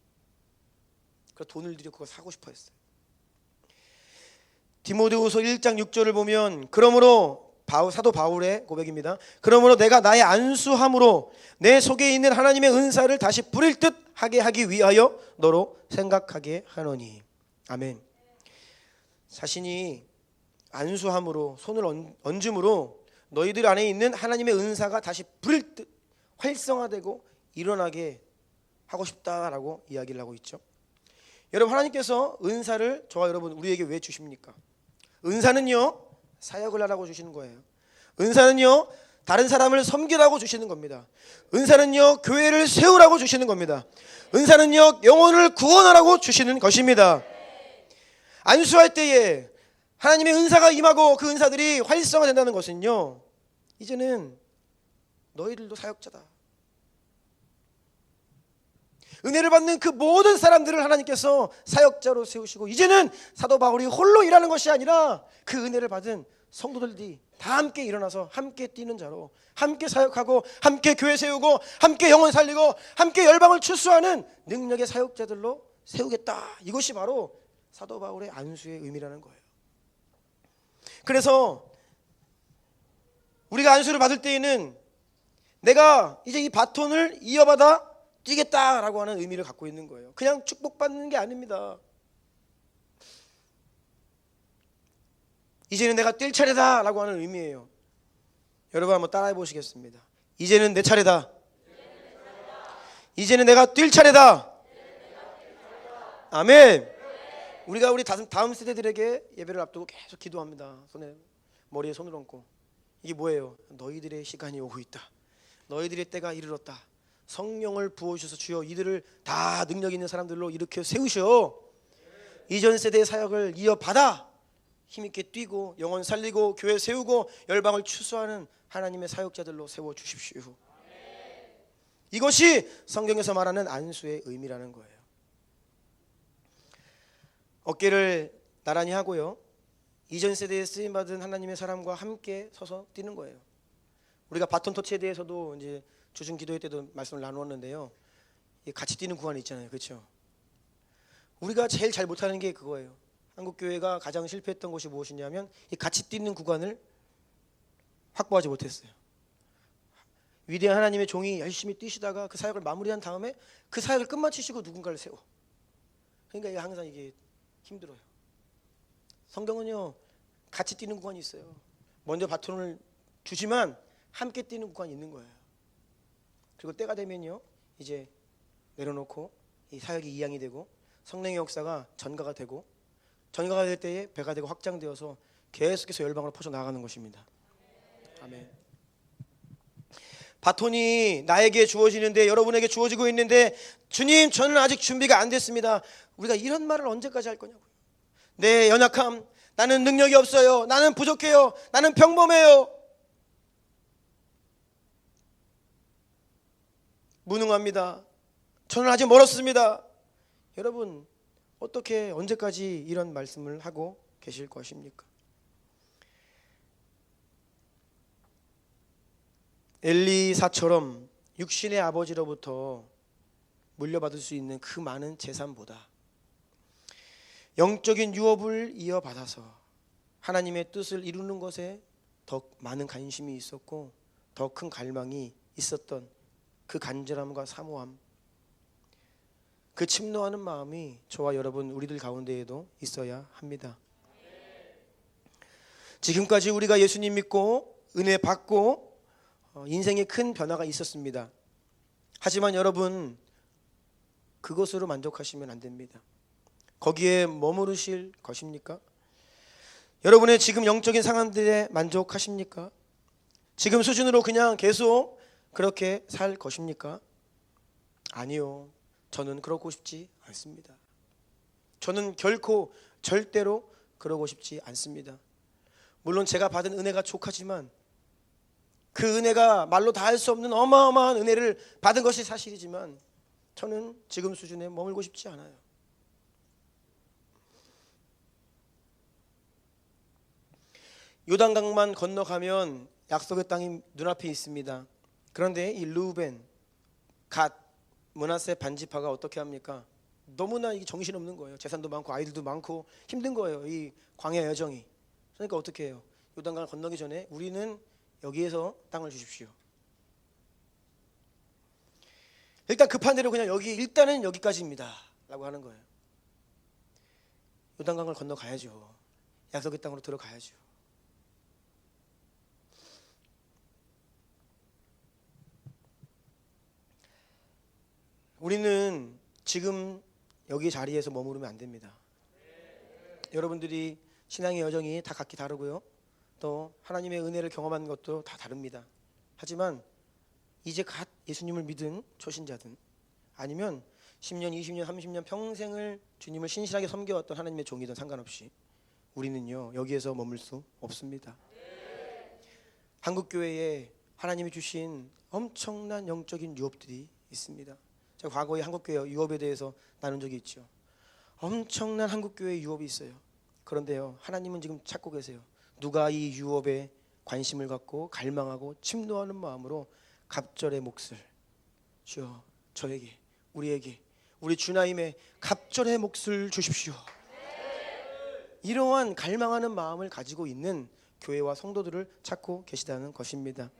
그래서 돈을 들여 그거 사고 싶어 했어요. 디모데후서 1장 6절을 보면, 그러므로 사도 바울의 고백입니다. 그러므로 내가 나의 안수함으로 내 속에 있는 하나님의 은사를 다시 부릴 듯 하게 하기 위하여 너로 생각하게 하노니. 아멘. 자신이 안수함으로, 손을 얹음으로 너희들 안에 있는 하나님의 은사가 다시 부릴 듯 활성화되고 일어나게 하고 싶다라고 이야기를 하고 있죠. 여러분, 하나님께서 은사를 저와 여러분 우리에게 왜 주십니까? 은사는요, 사역을 하라고 주시는 거예요. 은사는요, 다른 사람을 섬기라고 주시는 겁니다. 은사는요, 교회를 세우라고 주시는 겁니다. 은사는요, 영혼을 구원하라고 주시는 것입니다. 안수할 때에 하나님의 은사가 임하고 그 은사들이 활성화된다는 것은요, 이제는 너희들도 사역자다. 은혜를 받는 그 모든 사람들을 하나님께서 사역자로 세우시고, 이제는 사도 바울이 홀로 일하는 것이 아니라 그 은혜를 받은 성도들이 다 함께 일어나서 함께 뛰는 자로, 함께 사역하고 함께 교회 세우고 함께 영혼 살리고 함께 열방을 추수하는 능력의 사역자들로 세우겠다. 이것이 바로 사도 바울의 안수의 의미라는 거예요. 그래서 우리가 안수를 받을 때에는 내가 이제 이 바톤을 이어받아 뛰겠다라고 하는 의미를 갖고 있는 거예요. 그냥 축복받는 게 아닙니다. 이제는 내가 뛸 차례다 라고 하는 의미예요. 여러분 한번 따라해 보시겠습니다. 이제는 내 차례다. 이제는 내가 뛸 차례다. 아멘. 우리가 우리 다음 세대들에게 예배를 앞두고 계속 기도합니다. 머리에 손을 얹고. 이게 뭐예요? 너희들의 시간이 오고 있다. 너희들의 때가 이르렀다. 성령을 부어주셔서 주여 이들을 다 능력 있는 사람들로 일으켜 세우셔. 이전 세대의 사역을 이어받아 힘있게 뛰고 영혼 살리고 교회 세우고 열방을 추수하는 하나님의 사역자들로 세워주십시오. 이것이 성경에서 말하는 안수의 의미라는 거예요. 어깨를 나란히 하고요, 이전 세대에 쓰임받은 하나님의 사람과 함께 서서 뛰는 거예요. 우리가 바톤 터치에 대해서도 이제 주중 기도회 때도 말씀을 나누었는데요, 같이 뛰는 구간이 있잖아요. 그렇죠? 우리가 제일 잘 못하는 게 그거예요. 한국교회가 가장 실패했던 것이 무엇이냐면 이 같이 뛰는 구간을 확보하지 못했어요. 위대한 하나님의 종이 열심히 뛰시다가 그 사역을 마무리한 다음에 그 사역을 끝마치시고 누군가를 세워. 그러니까 이게 항상 이게 힘들어요. 성경은요, 같이 뛰는 구간이 있어요. 먼저 바톤을 주지만 함께 뛰는 구간이 있는 거예요. 그리고 때가 되면요, 이제 내려놓고 이 사역이 이양이 되고 성령의 역사가 전가가 되고, 전가가 될 때에 배가 되고 확장되어서 계속해서 열방으로 퍼져 나가는 것입니다. 아멘. 바톤이 나에게 주어지는데, 여러분에게 주어지고 있는데, 주님 저는 아직 준비가 안 됐습니다. 우리가 이런 말을 언제까지 할 거냐고요. 내 연약함, 나는 능력이 없어요, 나는 부족해요, 나는 평범해요, 무능합니다, 저는 아직 멀었습니다. 여러분 어떻게 언제까지 이런 말씀을 하고 계실 것입니까? 엘리사처럼 육신의 아버지로부터 물려받을 수 있는 그 많은 재산보다 영적인 유업을 이어받아서 하나님의 뜻을 이루는 것에 더 많은 관심이 있었고 더 큰 갈망이 있었던 그 간절함과 사모함, 그 침노하는 마음이 저와 여러분 우리들 가운데에도 있어야 합니다. 지금까지 우리가 예수님 믿고 은혜 받고 인생에 큰 변화가 있었습니다. 하지만 여러분 그것으로 만족하시면 안 됩니다. 거기에 머무르실 것입니까? 여러분의 지금 영적인 상황들에 만족하십니까? 지금 수준으로 그냥 계속 그렇게 살 것입니까? 아니요, 저는 그러고 싶지 않습니다. 저는 결코 절대로 그러고 싶지 않습니다. 물론 제가 받은 은혜가 족하지만 그 은혜가 말로 다 할 수 없는 어마어마한 은혜를 받은 것이 사실이지만 저는 지금 수준에 머물고 싶지 않아요. 요단강만 건너가면 약속의 땅이 눈앞에 있습니다. 그런데 이 르우벤, 갓, 므낫세 반지파가 어떻게 합니까? 너무나 이게 정신없는 거예요. 재산도 많고 아이들도 많고 힘든 거예요, 이 광야 여정이. 그러니까 어떻게 해요? 요단강을 건너기 전에 우리는 여기에서 땅을 주십시오. 일단 급한 대로 그냥 일단은 여기까지입니다 라고 하는 거예요. 요단강을 건너가야죠. 약속의 땅으로 들어가야죠. 우리는 지금 여기 자리에서 머무르면 안 됩니다. 여러분들이 신앙의 여정이 다 각기 다르고요, 또 하나님의 은혜를 경험한 것도 다 다릅니다. 하지만 이제 갓 예수님을 믿은 초신자든 아니면 10년, 20년, 30년 평생을 주님을 신실하게 섬겨왔던 하나님의 종이든 상관없이 우리는요 여기에서 머물 수 없습니다. 한국교회에 하나님이 주신 엄청난 영적인 유업들이 있습니다. 제가 과거에 한국교회 유업에 대해서 나눈 적이 있죠. 엄청난 한국교회 유업이 있어요. 그런데요 하나님은 지금 찾고 계세요. 누가 이 유업에 관심을 갖고 갈망하고 침노하는 마음으로 갑절의 몫을 주여 저에게 우리에게 우리 주나임의 갑절의 몫을 주십시오. 이러한 갈망하는 마음을 가지고 있는 교회와 성도들을 찾고 계시다는 것입니다.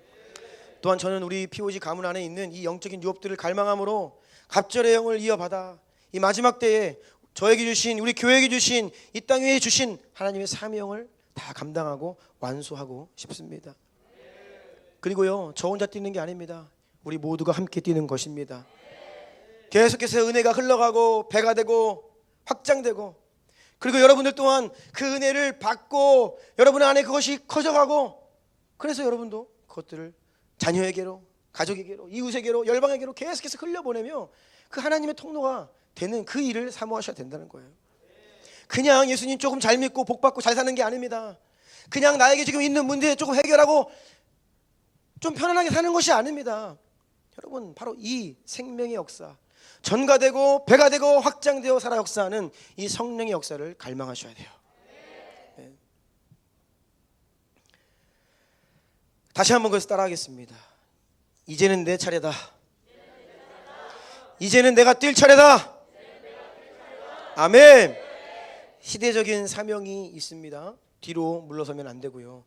또한 저는 우리 POG 가문 안에 있는 이 영적인 유업들을 갈망함으로 갑절의 영을 이어받아 이 마지막 때에 저에게 주신 우리 교회에게 주신 이 땅 위에 주신 하나님의 사명을 다 감당하고 완수하고 싶습니다. 그리고요 저 혼자 뛰는 게 아닙니다. 우리 모두가 함께 뛰는 것입니다. 계속해서 은혜가 흘러가고 배가 되고 확장되고 그리고 여러분들 또한 그 은혜를 받고 여러분 안에 그것이 커져가고 그래서 여러분도 그것들을 자녀에게로 가족에게로 이웃에게로 열방에게로 계속해서 흘려보내며 그 하나님의 통로가 되는 그 일을 사모하셔야 된다는 거예요. 그냥 예수님 조금 잘 믿고 복 받고 잘 사는 게 아닙니다. 그냥 나에게 지금 있는 문제 조금 해결하고 좀 편안하게 사는 것이 아닙니다. 여러분 바로 이 생명의 역사 전가되고 배가 되고 확장되어 살아 역사하는 이 성령의 역사를 갈망하셔야 돼요. 네. 다시 한번 그래서 따라하겠습니다. 이제는 내 차례다. 이제는 내가 뛸 차례다. 아멘. 시대적인 사명이 있습니다. 뒤로 물러서면 안 되고요.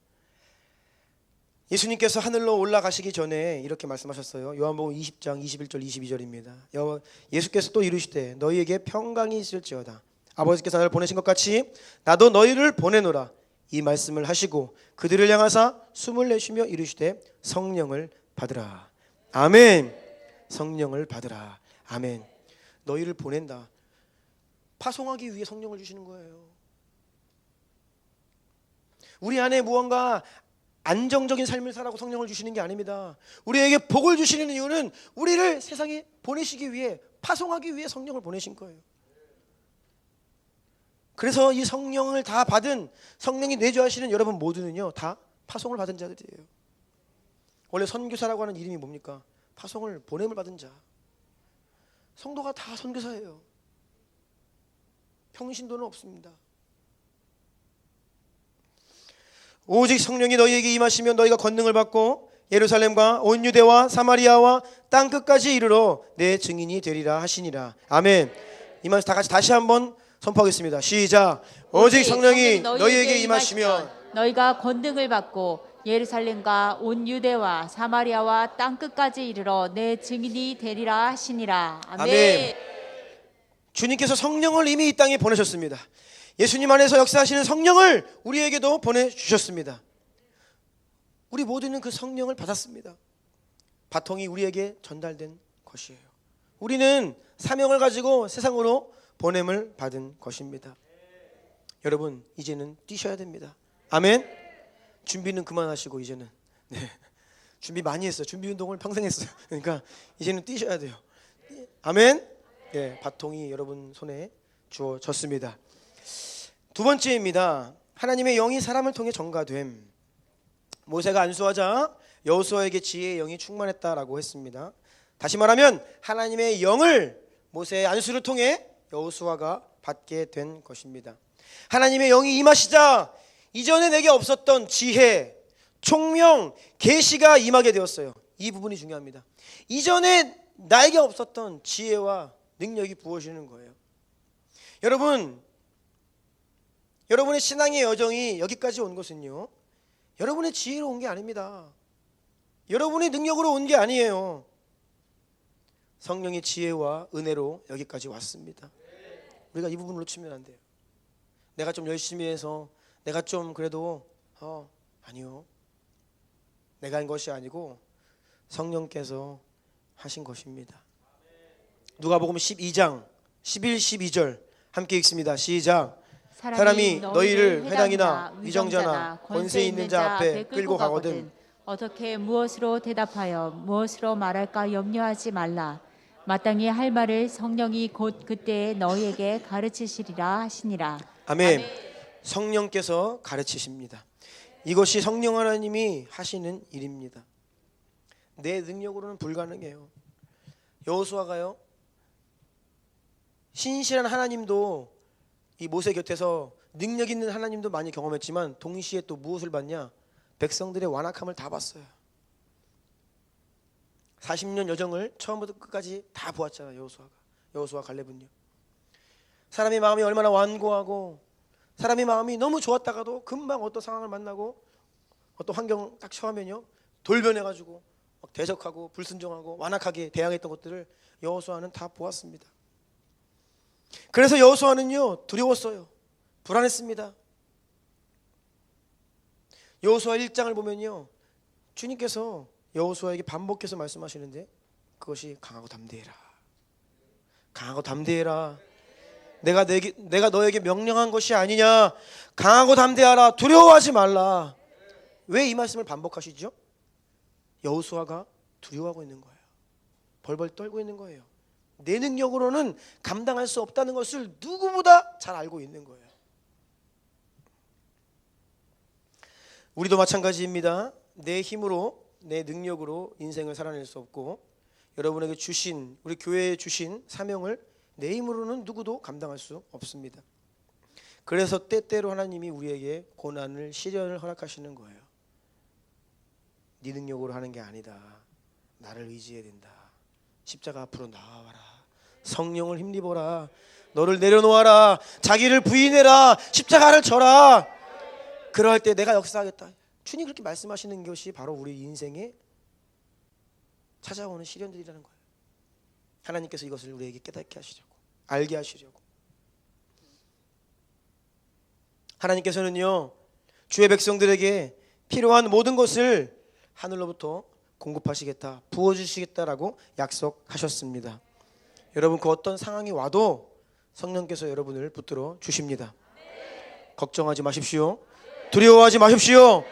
예수님께서 하늘로 올라가시기 전에 이렇게 말씀하셨어요. 요한복음 20장 21절 22절입니다. 예수께서 또 이르시되 너희에게 평강이 있을지어다. 아버지께서 나를 보내신 것 같이 나도 너희를 보내노라. 이 말씀을 하시고 그들을 향하사 숨을 내쉬며 이르시되 성령을 받으라. 아멘. 성령을 받으라. 아멘. 너희를 보낸다. 파송하기 위해 성령을 주시는 거예요. 우리 안에 무언가 안정적인 삶을 살라고 성령을 주시는 게 아닙니다. 우리에게 복을 주시는 이유는 우리를 세상에 보내시기 위해 파송하기 위해 성령을 보내신 거예요. 그래서 이 성령을 다 받은 성령이 내주하시는 여러분 모두는요 다 파송을 받은 자들이에요. 원래 선교사라고 하는 이름이 뭡니까? 파송을 보냄을 받은 자. 성도가 다 선교사예요. 평신도는 없습니다. 오직 성령이 너희에게 임하시면 너희가 권능을 받고 예루살렘과 온 유대와 사마리아와 땅 끝까지 이르러 내 증인이 되리라 하시니라. 아멘. 이 말씀 다 같이 다시 한번 선포하겠습니다. 시작. 오직 성령이 너희에게 임하시면 너희가 권능을 받고 예루살렘과 온 유대와 사마리아와 땅 끝까지 이르러 내 증인이 되리라 하시니라. 아멘. 아멘. 주님께서 성령을 이미 이 땅에 보내셨습니다. 예수님 안에서 역사하시는 성령을 우리에게도 보내주셨습니다. 우리 모두는 그 성령을 받았습니다. 바통이 우리에게 전달된 것이에요. 우리는 사명을 가지고 세상으로 보냄을 받은 것입니다. 여러분 이제는 뛰셔야 됩니다. 아멘. 준비는 그만하시고 이제는 준비 많이 했어요. 준비 운동을 평생 했어요. 그러니까 이제는 뛰셔야 돼요. 아멘. 바통이 여러분 손에 주어졌습니다. 두 번째입니다. 하나님의 영이 사람을 통해 전가됨. 모세가 안수하자 여호수아에게 지혜의 영이 충만했다라고 했습니다. 다시 말하면 하나님의 영을 모세의 안수를 통해 여호수아가 받게 된 것입니다. 하나님의 영이 임하시자 이전에 내게 없었던 지혜, 총명, 계시가 임하게 되었어요. 이 부분이 중요합니다. 이전에 나에게 없었던 지혜와 능력이 부어지는 거예요. 여러분의 신앙의 여정이 여기까지 온 것은요 여러분의 지혜로 온 게 아닙니다. 여러분의 능력으로 온 게 아니에요. 성령의 지혜와 은혜로 여기까지 왔습니다. 우리가 이 부분을 놓치면 안 돼요. 내가 좀 열심히 해서 내가 좀 그래도 아니요. 내가 한 것이 아니고 성령께서 하신 것입니다. 누가복음 12장 11, 12절 함께 읽습니다. 시작. 사람이 너희를 회당이나 위정자나 권세 있는 자 앞에 끌고 가거든 어떻게 무엇으로 대답하여 무엇으로 말할까 염려하지 말라. 마땅히 할 말을 성령이 곧 그때에 너희에게 가르치시리라 하시니라. 아멘. 성령께서 가르치십니다. 이것이 성령 하나님이 하시는 일입니다. 내 능력으로는 불가능해요. 여호수아가요 신실한 하나님도 이 모세 곁에서 능력 있는 하나님도 많이 경험했지만 동시에 또 무엇을 봤냐? 백성들의 완악함을 다 봤어요. 40년 여정을 처음부터 끝까지 다 보았잖아요. 여호수아 갈렙은요. 사람의 마음이 얼마나 완고하고 사람의 마음이 너무 좋았다가도 금방 어떤 상황을 만나고 어떤 환경 딱 처하면요 돌변해가지고 막 대적하고 불순종하고 완악하게 대항했던 것들을 여호수아는 다 보았습니다. 그래서 여호수아는요 두려웠어요. 불안했습니다. 여호수아 1장을 보면요 주님께서 여호수아에게 반복해서 말씀하시는데 그것이 강하고 담대해라. 강하고 담대해라. 내가 너에게 명령한 것이 아니냐. 강하고 담대하라. 두려워하지 말라. 왜 이 말씀을 반복하시죠? 여호수아가 두려워하고 있는 거예요. 벌벌 떨고 있는 거예요. 내 능력으로는 감당할 수 없다는 것을 누구보다 잘 알고 있는 거예요. 우리도 마찬가지입니다. 내 힘으로 내 능력으로 인생을 살아낼 수 없고 여러분에게 주신 우리 교회에 주신 사명을 내 힘으로는 누구도 감당할 수 없습니다. 그래서 때때로 하나님이 우리에게 고난을 시련을 허락하시는 거예요. 네 능력으로 하는 게 아니다. 나를 의지해야 된다. 십자가 앞으로 나와라. 성령을 힘입어라. 너를 내려놓아라. 자기를 부인해라. 십자가를 져라. 그럴 때 내가 역사하겠다. 주님 그렇게 말씀하시는 것이 바로 우리 인생에 찾아오는 시련들이라는 거예요. 하나님께서 이것을 우리에게 깨닫게 하시려고, 알게 하시려고. 하나님께서는요 주의 백성들에게 필요한 모든 것을 하늘로부터 공급하시겠다, 부어주시겠다라고 약속하셨습니다. 여러분 그 어떤 상황이 와도 성령께서 여러분을 붙들어 주십니다. 걱정하지 마십시오. 두려워하지 마십시오.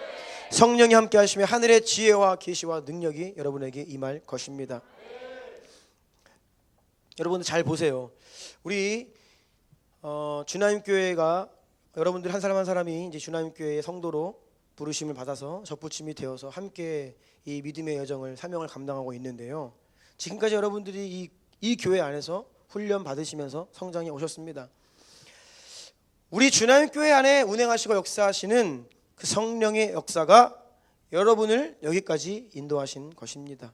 성령이 함께 하시며 하늘의 지혜와 계시와 능력이 여러분에게 임할 것입니다. 여러분들 잘 보세요. 우리 주나님교회가 여러분들 한 사람 한 사람이 이제 주나님교회의 성도로 부르심을 받아서 접붙임이 되어서 함께 이 믿음의 여정을 사명을 감당하고 있는데요. 지금까지 여러분들이 이 교회 안에서 훈련 받으시면서 성장해 오셨습니다. 우리 주나님교회 안에 운행하시고 역사하시는 그 성령의 역사가 여러분을 여기까지 인도하신 것입니다.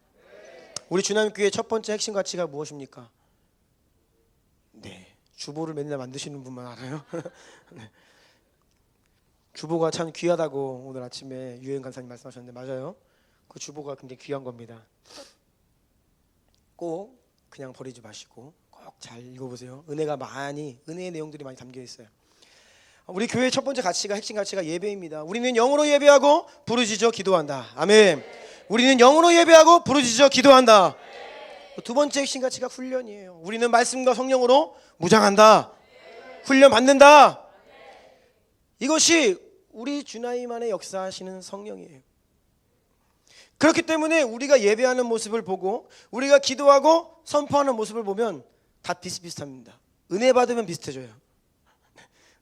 우리 주나님교회의 첫 번째 핵심 가치가 무엇입니까? 네, 주보를 맨날 만드시는 분만 알아요. 네. 주보가 참 귀하다고 오늘 아침에 유엔 간사님 말씀하셨는데 맞아요. 그 주보가 굉장히 귀한 겁니다. 꼭 그냥 버리지 마시고 꼭 잘 읽어보세요. 은혜의 내용들이 많이 담겨 있어요. 우리 교회의 첫 번째 가치가 핵심 가치가 예배입니다. 우리는 영으로 예배하고 부르짖어 기도한다. 아멘. 우리는 영으로 예배하고 부르짖어 기도한다. 두 번째 핵심 가치가 훈련이에요. 우리는 말씀과 성령으로 무장한다. 훈련 받는다. 이것이 우리 주나님 안에 역사하시는 성령이에요. 그렇기 때문에 우리가 예배하는 모습을 보고 우리가 기도하고 선포하는 모습을 보면 다 비슷비슷합니다. 은혜 받으면 비슷해져요.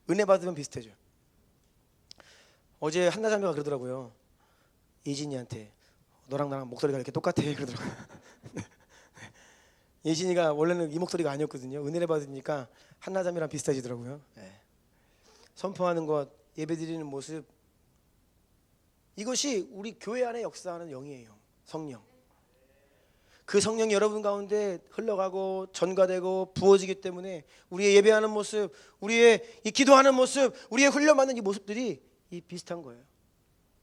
은혜 받으면 비슷해져요. 어제 한나자매가 그러더라고요. 예진이한테 너랑 나랑 목소리가 이렇게 똑같아 그러더라고요. 예진이가 원래는 이 목소리가 아니었거든요. 은혜를 받으니까 한나자매랑 비슷해지더라고요. 네. 선포하는 것, 예배드리는 모습, 이것이 우리 교회 안에 역사하는 영이에요. 성령. 그 성령이 여러분 가운데 흘러가고 전가되고 부어지기 때문에 우리의 예배하는 모습, 우리의 이 기도하는 모습, 우리의 훈련받는 이 모습들이 이 비슷한 거예요.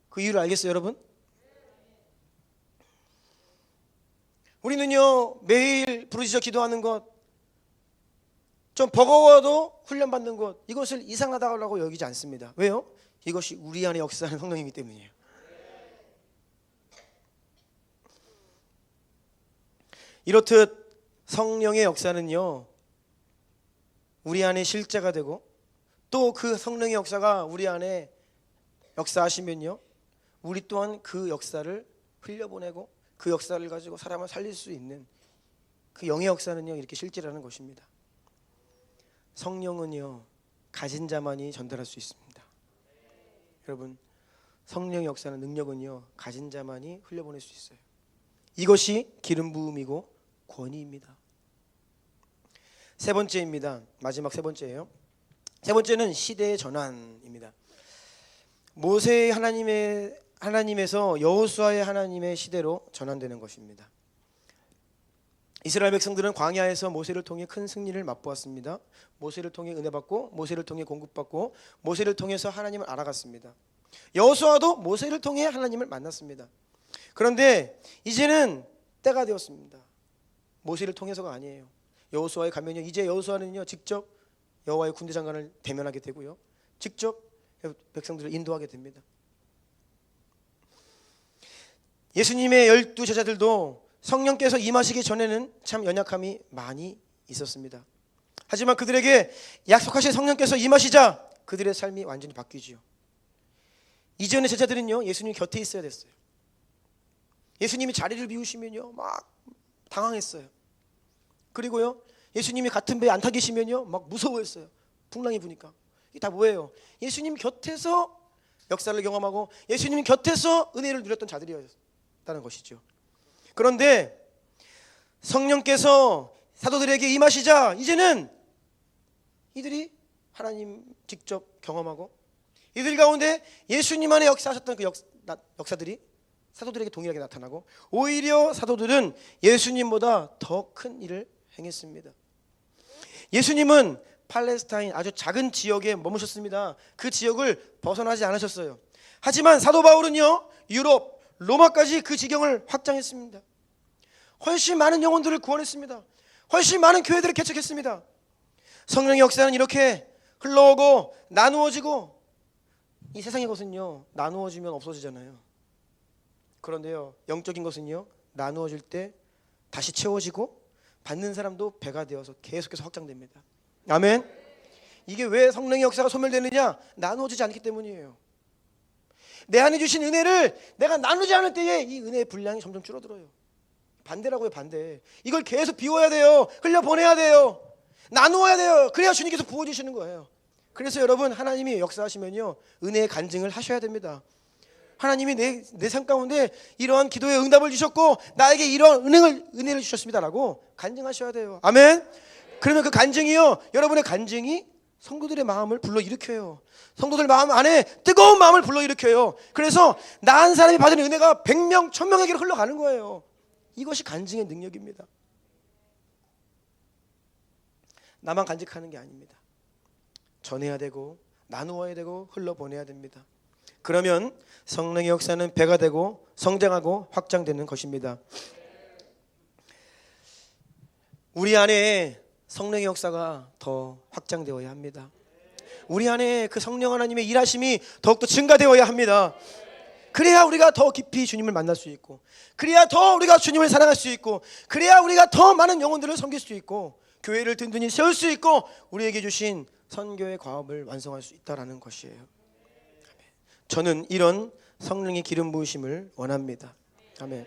그 이유를 알겠어요, 여러분? 우리는요 매일 부르짖어 기도하는 것, 좀 버거워도 훈련받는 것, 이것을 이상하다고 여기지 않습니다. 왜요? 이것이 우리 안에 역사하는 성령이기 때문이에요. 이렇듯 성령의 역사는요 우리 안에 실제가 되고 또 그 성령의 역사가 우리 안에 역사하시면요 우리 또한 그 역사를 흘려보내고 그 역사를 가지고 사람을 살릴 수 있는 그 영의 역사는요 이렇게 실제라는 것입니다. 성령은요 가진 자만이 전달할 수 있습니다. 여러분 성령의 역사는 능력은요 가진 자만이 흘려보낼 수 있어요. 이것이 기름 부음이고 권위입니다. 세 번째입니다. 마지막 세 번째예요. 세 번째는 시대의 전환입니다. 모세 하나님에서 여호수아의 하나님의 시대로 전환되는 것입니다. 이스라엘 백성들은 광야에서 모세를 통해 큰 승리를 맛보았습니다. 모세를 통해 은혜 받고 모세를 통해 공급받고 모세를 통해서 하나님을 알아갔습니다. 여호수아도 모세를 통해 하나님을 만났습니다. 그런데 이제는 때가 되었습니다. 모세를 통해서가 아니에요. 여호수아에 가면요, 이제 여호수아는요 직접 여호와의 군대 장관을 대면하게 되고요, 직접 백성들을 인도하게 됩니다. 예수님의 12 제자들도 성령께서 임하시기 전에는 참 연약함이 많이 있었습니다. 하지만 그들에게 약속하신 성령께서 임하시자 그들의 삶이 완전히 바뀌지요. 이전의 제자들은요, 예수님 곁에 있어야 됐어요. 예수님이 자리를 비우시면요 막 당황했어요. 그리고요, 예수님이 같은 배에 안 타 계시면요 막 무서워했어요. 풍랑이 부니까. 이게 다 뭐예요? 예수님 곁에서 역사를 경험하고 예수님 곁에서 은혜를 누렸던 자들이었다는 것이죠. 그런데 성령께서 사도들에게 임하시자 이제는 이들이 하나님 직접 경험하고 이들 가운데 예수님 안에 역사하셨던 그 역사들이 사도들에게 동일하게 나타나고, 오히려 사도들은 예수님보다 더 큰 일을 행했습니다. 예수님은 팔레스타인 아주 작은 지역에 머무셨습니다. 그 지역을 벗어나지 않으셨어요. 하지만 사도 바울은요, 유럽, 로마까지 그 지경을 확장했습니다. 훨씬 많은 영혼들을 구원했습니다. 훨씬 많은 교회들을 개척했습니다. 성령의 역사는 이렇게 흘러오고 나누어지고, 이 세상의 것은요 나누어지면 없어지잖아요. 그런데요, 영적인 것은요 나누어질 때 다시 채워지고 받는 사람도 배가 되어서 계속해서 확장됩니다. 아멘. 이게 왜 성령의 역사가 소멸되느냐? 나누어지지 않기 때문이에요. 내 안에 주신 은혜를 내가 나누지 않을 때에 이 은혜의 분량이 점점 줄어들어요. 반대라고요, 반대. 이걸 계속 비워야 돼요. 흘려보내야 돼요. 나누어야 돼요. 그래야 주님께서 부어주시는 거예요. 그래서 여러분, 하나님이 역사하시면요 은혜의 간증을 하셔야 됩니다. 하나님이 내 삶 가운데 이러한 기도에 응답을 주셨고 나에게 이러한 은혜를 주셨습니다라고 간증하셔야 돼요. 아멘. 그러면 그 간증이요, 여러분의 간증이 성도들의 마음을 불러일으켜요. 성도들 마음 안에 뜨거운 마음을 불러일으켜요. 그래서 나 한 사람이 받은 은혜가 100명, 1000명에게로 흘러가는 거예요. 이것이 간증의 능력입니다. 나만 간직하는 게 아닙니다. 전해야 되고 나누어야 되고 흘러보내야 됩니다. 그러면 성령의 역사는 배가 되고 성장하고 확장되는 것입니다. 우리 안에 성령의 역사가 더 확장되어야 합니다. 우리 안에 그 성령 하나님의 일하심이 더욱더 증가되어야 합니다. 그래야 우리가 더 깊이 주님을 만날 수 있고, 그래야 더 우리가 주님을 사랑할 수 있고, 그래야 우리가 더 많은 영혼들을 섬길 수 있고, 교회를 든든히 세울 수 있고, 우리에게 주신 선교의 과업을 완성할 수 있다라는 것이에요. 저는 이런 성령의 기름 부으심을 원합니다. 아멘.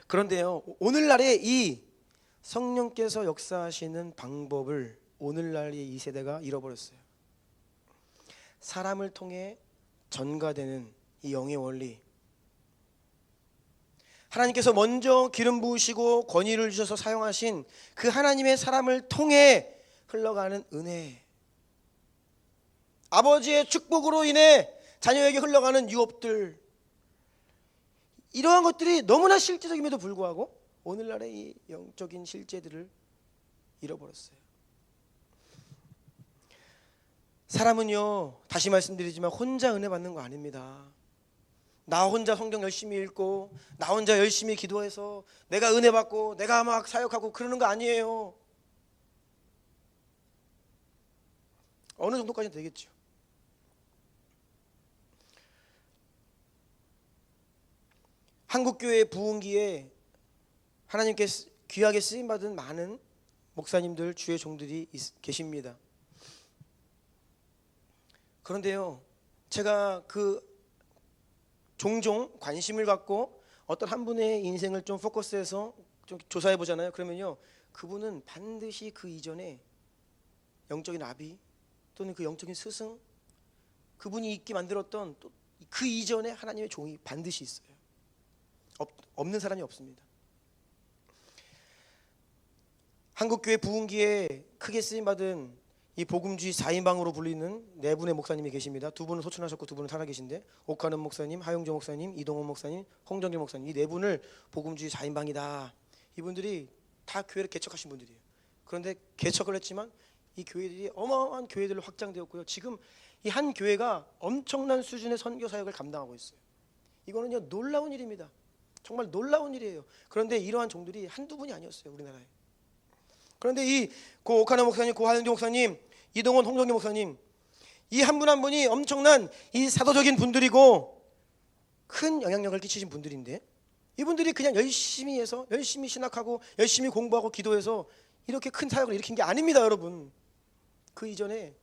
그런데요, 오늘날의 이 성령께서 역사하시는 방법을 오늘날의 이 세대가 잃어버렸어요. 사람을 통해 전가되는 이 영의 원리, 하나님께서 먼저 기름 부으시고 권위를 주셔서 사용하신 그 하나님의 사람을 통해 흘러가는 은혜, 아버지의 축복으로 인해 자녀에게 흘러가는 유업들, 이러한 것들이 너무나 실제적임에도 불구하고 오늘날의 이 영적인 실제들을 잃어버렸어요. 사람은요, 다시 말씀드리지만 혼자 은혜 받는 거 아닙니다. 나 혼자 성경 열심히 읽고 나 혼자 열심히 기도해서 내가 은혜 받고 내가 막 사역하고 그러는 거 아니에요. 어느 정도까지는 되겠죠. 한국교회 부흥기에 하나님께 귀하게 쓰임받은 많은 목사님들, 주의 종들이 계십니다. 그런데요, 제가 종종 관심을 갖고 어떤 한 분의 인생을 좀 포커스해서 좀 조사해 보잖아요. 그러면요, 그분은 반드시 그 이전에 영적인 아비 또는 그 영적인 스승, 그분이 있게 만들었던 또 그 이전에 하나님의 종이 반드시 있어요. 없는 사람이 없습니다. 한국교회 부흥기에 크게 쓰임받은 이 복음주의 4인방으로 불리는 네 분의 목사님이 계십니다. 두 분은 소천하셨고 두 분은 살아계신데, 옥하는 목사님, 하용조 목사님, 이동원 목사님, 홍정길 목사님, 이 네 분을 복음주의 4인방이다. 이분들이 다 교회를 개척하신 분들이에요. 그런데 개척을 했지만 이 교회들이 어마어마한 교회들로 확장되었고요. 지금 이 한 교회가 엄청난 수준의 선교 사역을 감당하고 있어요. 이거는요, 놀라운 일입니다. 정말 놀라운 일이에요. 그런데 이러한 종들이 한두 분이 아니었어요, 우리나라에. 그런데 이 고 옥하나 목사님, 고 하영조 목사님, 이동원, 홍정기 목사님, 이 한 분 한 분이 엄청난 이 사도적인 분들이고 큰 영향력을 끼치신 분들인데, 이분들이 그냥 열심히 해서 열심히 신학하고 열심히 공부하고 기도해서 이렇게 큰 사역을 일으킨 게 아닙니다, 여러분. 그 이전에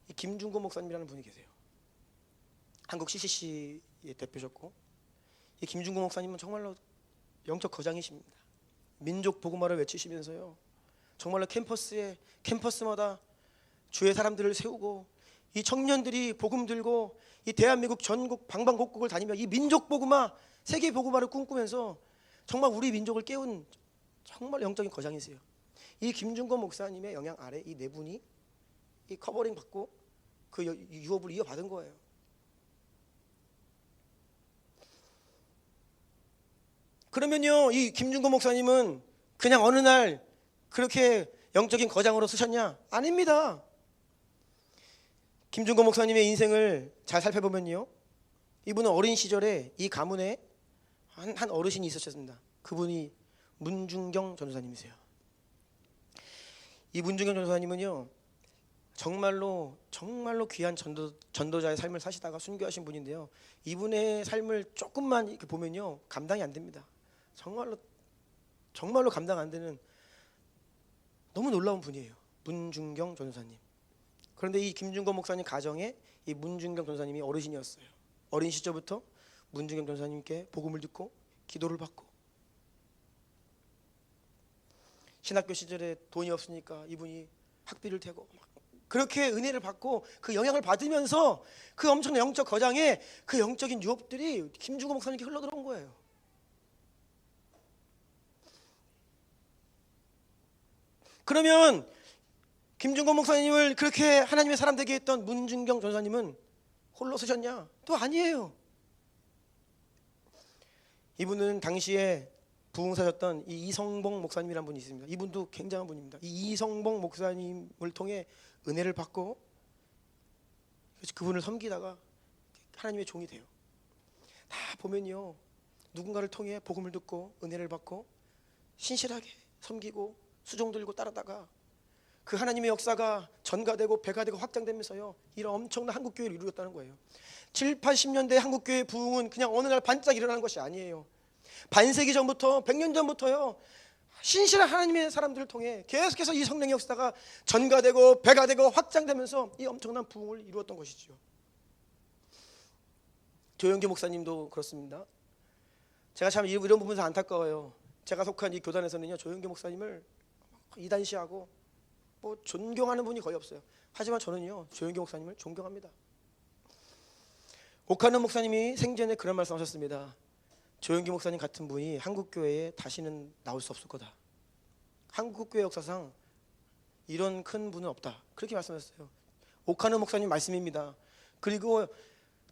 이 김중곤 목사님이라는 분이 계세요. 한국 CCC의 대표셨고, 이 김중곤 목사님은 정말로 영적 거장이십니다. 민족 복음화를 외치시면서요, 정말로 캠퍼스마다 주의 사람들을 세우고, 이 청년들이 복음 들고 이 대한민국 전국 방방곡곡을 다니며 이 민족 복음화, 세계 복음화를 꿈꾸면서 정말 우리 민족을 깨운 정말 영적인 거장이세요. 이 김중건 목사님의 영향 아래 이 네 분이 이 커버링 받고 그 유업을 이어받은 거예요. 그러면요, 이 김중건 목사님은 그냥 어느 날 그렇게 영적인 거장으로 쓰셨냐? 아닙니다. 김중건 목사님의 인생을 잘 살펴보면요, 이분은 어린 시절에 이 가문에 한 어르신이 있으셨습니다. 그분이 문중경 전도사님이세요. 이 문중경 전도사님은요, 정말로 귀한 전도자의 삶을 사시다가 순교하신 분인데요, 이분의 삶을 조금만 이렇게 보면요, 감당이 안 됩니다. 정말로 감당 안 되는 너무 놀라운 분이에요, 문중경 전도사님. 그런데 이 김중건 목사님 가정에 이 문중경 전도사님이 어르신이었어요. 어린 시절부터 문중경 전도사님께 복음을 듣고 기도를 받고, 신학교 시절에 돈이 없으니까 이분이 학비를 대고 그렇게 은혜를 받고 그 영향을 받으면서 그 엄청난 영적 거장에 그 영적인 유업들이 김중건 목사님께 흘러들어온 거예요. 그러면 김중건 목사님을 그렇게 하나님의 사람 되게 했던 문중경 전사님은 홀로 서셨냐? 또 아니에요. 이분은 당시에 부흥사셨던 이 이성봉 목사님이라는 분이 있습니다. 이분도 굉장한 분입니다. 이 이성봉 목사님을 통해 은혜를 받고 그분을 섬기다가 하나님의 종이 돼요. 다 보면요, 누군가를 통해 복음을 듣고 은혜를 받고 신실하게 섬기고 수종 들고 따르다가 그 하나님의 역사가 전가되고 배가 되고 확장되면서요, 이런 엄청난 한국교회를 이루었다는 거예요. 7, 80년대 한국교회 부흥은 그냥 어느 날 반짝 일어나는 것이 아니에요. 반세기 전부터 100년 전부터요, 신실한 하나님의 사람들을 통해 계속해서 이 성령의 역사가 전가되고 배가 되고 확장되면서 이 엄청난 부흥을 이루었던 것이죠. 조영기 목사님도 그렇습니다. 제가 참 이런 부분에서 안타까워요. 제가 속한 이 교단에서는요, 조영기 목사님을 이단시하고 뭐 존경하는 분이 거의 없어요. 하지만 저는요, 조영기 목사님을 존경합니다. 옥하는 목사님이 생전에 그런 말씀하셨습니다. 조영기 목사님 같은 분이 한국교회에 다시는 나올 수 없을 거다. 한국교회 역사상 이런 큰 분은 없다. 그렇게 말씀하셨어요. 옥하는 목사님 말씀입니다. 그리고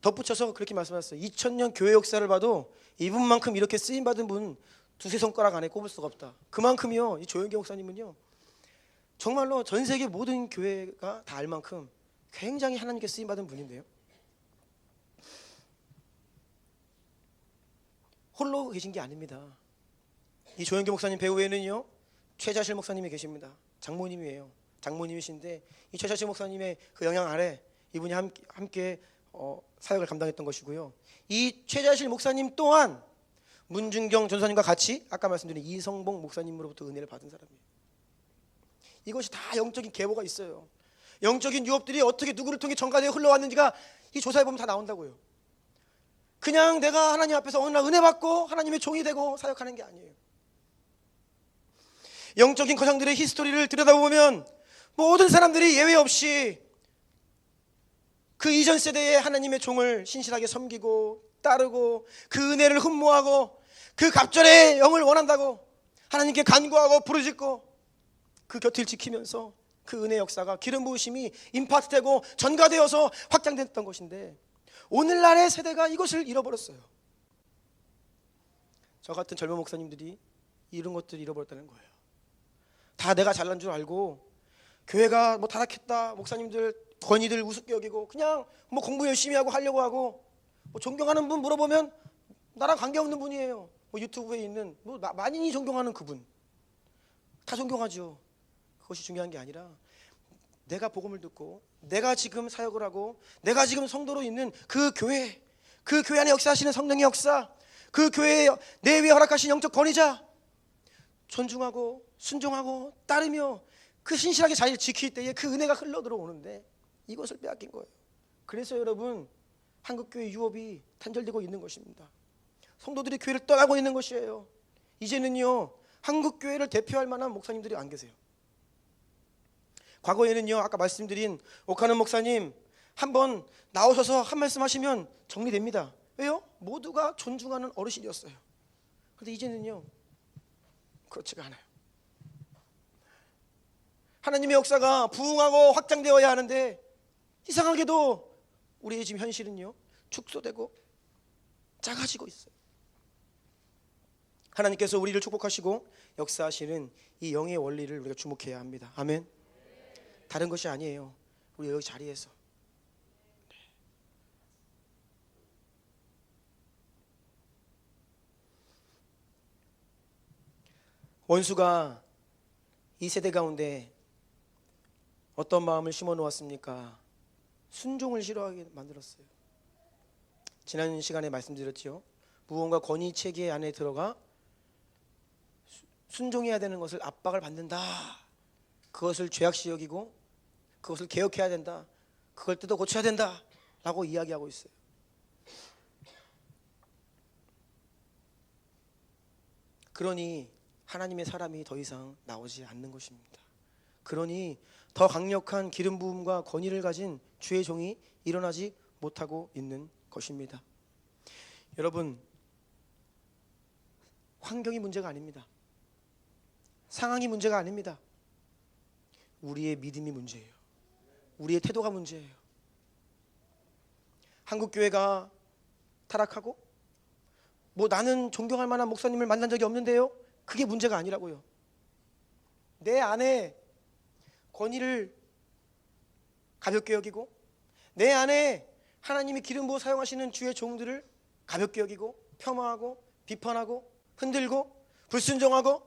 덧붙여서 그렇게 말씀하셨어요. 2000년 교회 역사를 봐도 이분만큼 이렇게 쓰임받은 분 두세 손가락 안에 꼽을 수가 없다. 그만큼이요, 이 조영기 목사님은요, 정말로 전 세계 모든 교회가 다 알 만큼 굉장히 하나님께 쓰임받은 분인데요, 홀로 계신 게 아닙니다. 이 조영기 목사님 배후에는요, 최자실 목사님이 계십니다. 장모님이에요. 장모님이신데 이 최자실 목사님의 그 영향 아래 이분이 함께 사역을 감당했던 것이고요. 이 최자실 목사님 또한 문중경 전사님과 같이 아까 말씀드린 이성봉 목사님으로부터 은혜를 받은 사람이에요. 이것이 다 영적인 계보가 있어요. 영적인 유업들이 어떻게 누구를 통해 전가되어 흘러왔는지가 이 조사해 보면 다 나온다고요. 그냥 내가 하나님 앞에서 어느 날 은혜 받고 하나님의 종이 되고 사역하는 게 아니에요. 영적인 거장들의 히스토리를 들여다보면 모든 사람들이 예외 없이 그 이전 세대의 하나님의 종을 신실하게 섬기고 따르고 그 은혜를 흠모하고 그 갑절의 영을 원한다고 하나님께 간구하고 부르짖고 그 곁을 지키면서 그 은혜 역사가 기름 부으심이 임파트되고 전가되어서 확장됐던 것인데 오늘날의 세대가 이것을 잃어버렸어요. 저 같은 젊은 목사님들이 이런 것들을 잃어버렸다는 거예요. 다 내가 잘난 줄 알고 교회가 뭐 타락했다, 목사님들 권위들 우습게 여기고 그냥 뭐 공부 열심히 하고 하려고 하고 뭐 존경하는 분 물어보면 나랑 관계없는 분이에요. 뭐 유튜브에 있는 뭐 만인이 존경하는 그분 다 존경하죠. 그것이 중요한 게 아니라 내가 복음을 듣고 내가 지금 사역을 하고 내가 지금 성도로 있는 그 교회 안에 역사하시는 성령의 역사, 그 교회에 내 위에 허락하신 영적 권위자 존중하고 순종하고 따르며 그 신실하게 자리를 지킬 때에 그 은혜가 흘러 들어오는데 이것을 빼앗긴 거예요. 그래서 여러분 한국교회 유업이 단절되고 있는 것입니다. 성도들이 교회를 떠나고 있는 것이에요. 이제는요 한국교회를 대표할 만한 목사님들이 안 계세요. 과거에는요 아까 말씀드린 옥하는 목사님 한번 나오셔서 한 말씀 하시면 정리됩니다. 왜요? 모두가 존중하는 어르신이었어요. 그런데 이제는요 그렇지가 않아요. 하나님의 역사가 부흥하고 확장되어야 하는데 이상하게도 우리의 지금 현실은요 축소되고 작아지고 있어요. 하나님께서 우리를 축복하시고 역사하시는 이 영의 원리를 우리가 주목해야 합니다. 아멘. 다른 것이 아니에요. 우리 여기 자리에서 원수가 이 세대 가운데 어떤 마음을 심어 놓았습니까? 순종을 싫어하게 만들었어요. 지난 시간에 말씀드렸죠. 무언가 권위 체계 안에 들어가 순종해야 되는 것을 압박을 받는다. 그것을 죄악시 여기고 그것을 개혁해야 된다. 그걸 뜯어 고쳐야 된다. 라고 이야기하고 있어요. 그러니 하나님의 사람이 더 이상 나오지 않는 것입니다. 그러니 더 강력한 기름 부음과 권위를 가진 주의 종이 일어나지 못하고 있는 것입니다. 여러분, 환경이 문제가 아닙니다. 상황이 문제가 아닙니다. 우리의 믿음이 문제예요. 우리의 태도가 문제예요. 한국교회가 타락하고 뭐 나는 존경할 만한 목사님을 만난 적이 없는데요. 그게 문제가 아니라고요. 내 안에 권위를 가볍게 여기고 내 안에 하나님이 기름 부어 사용하시는 주의 종들을 가볍게 여기고 폄하하고 비판하고 흔들고 불순종하고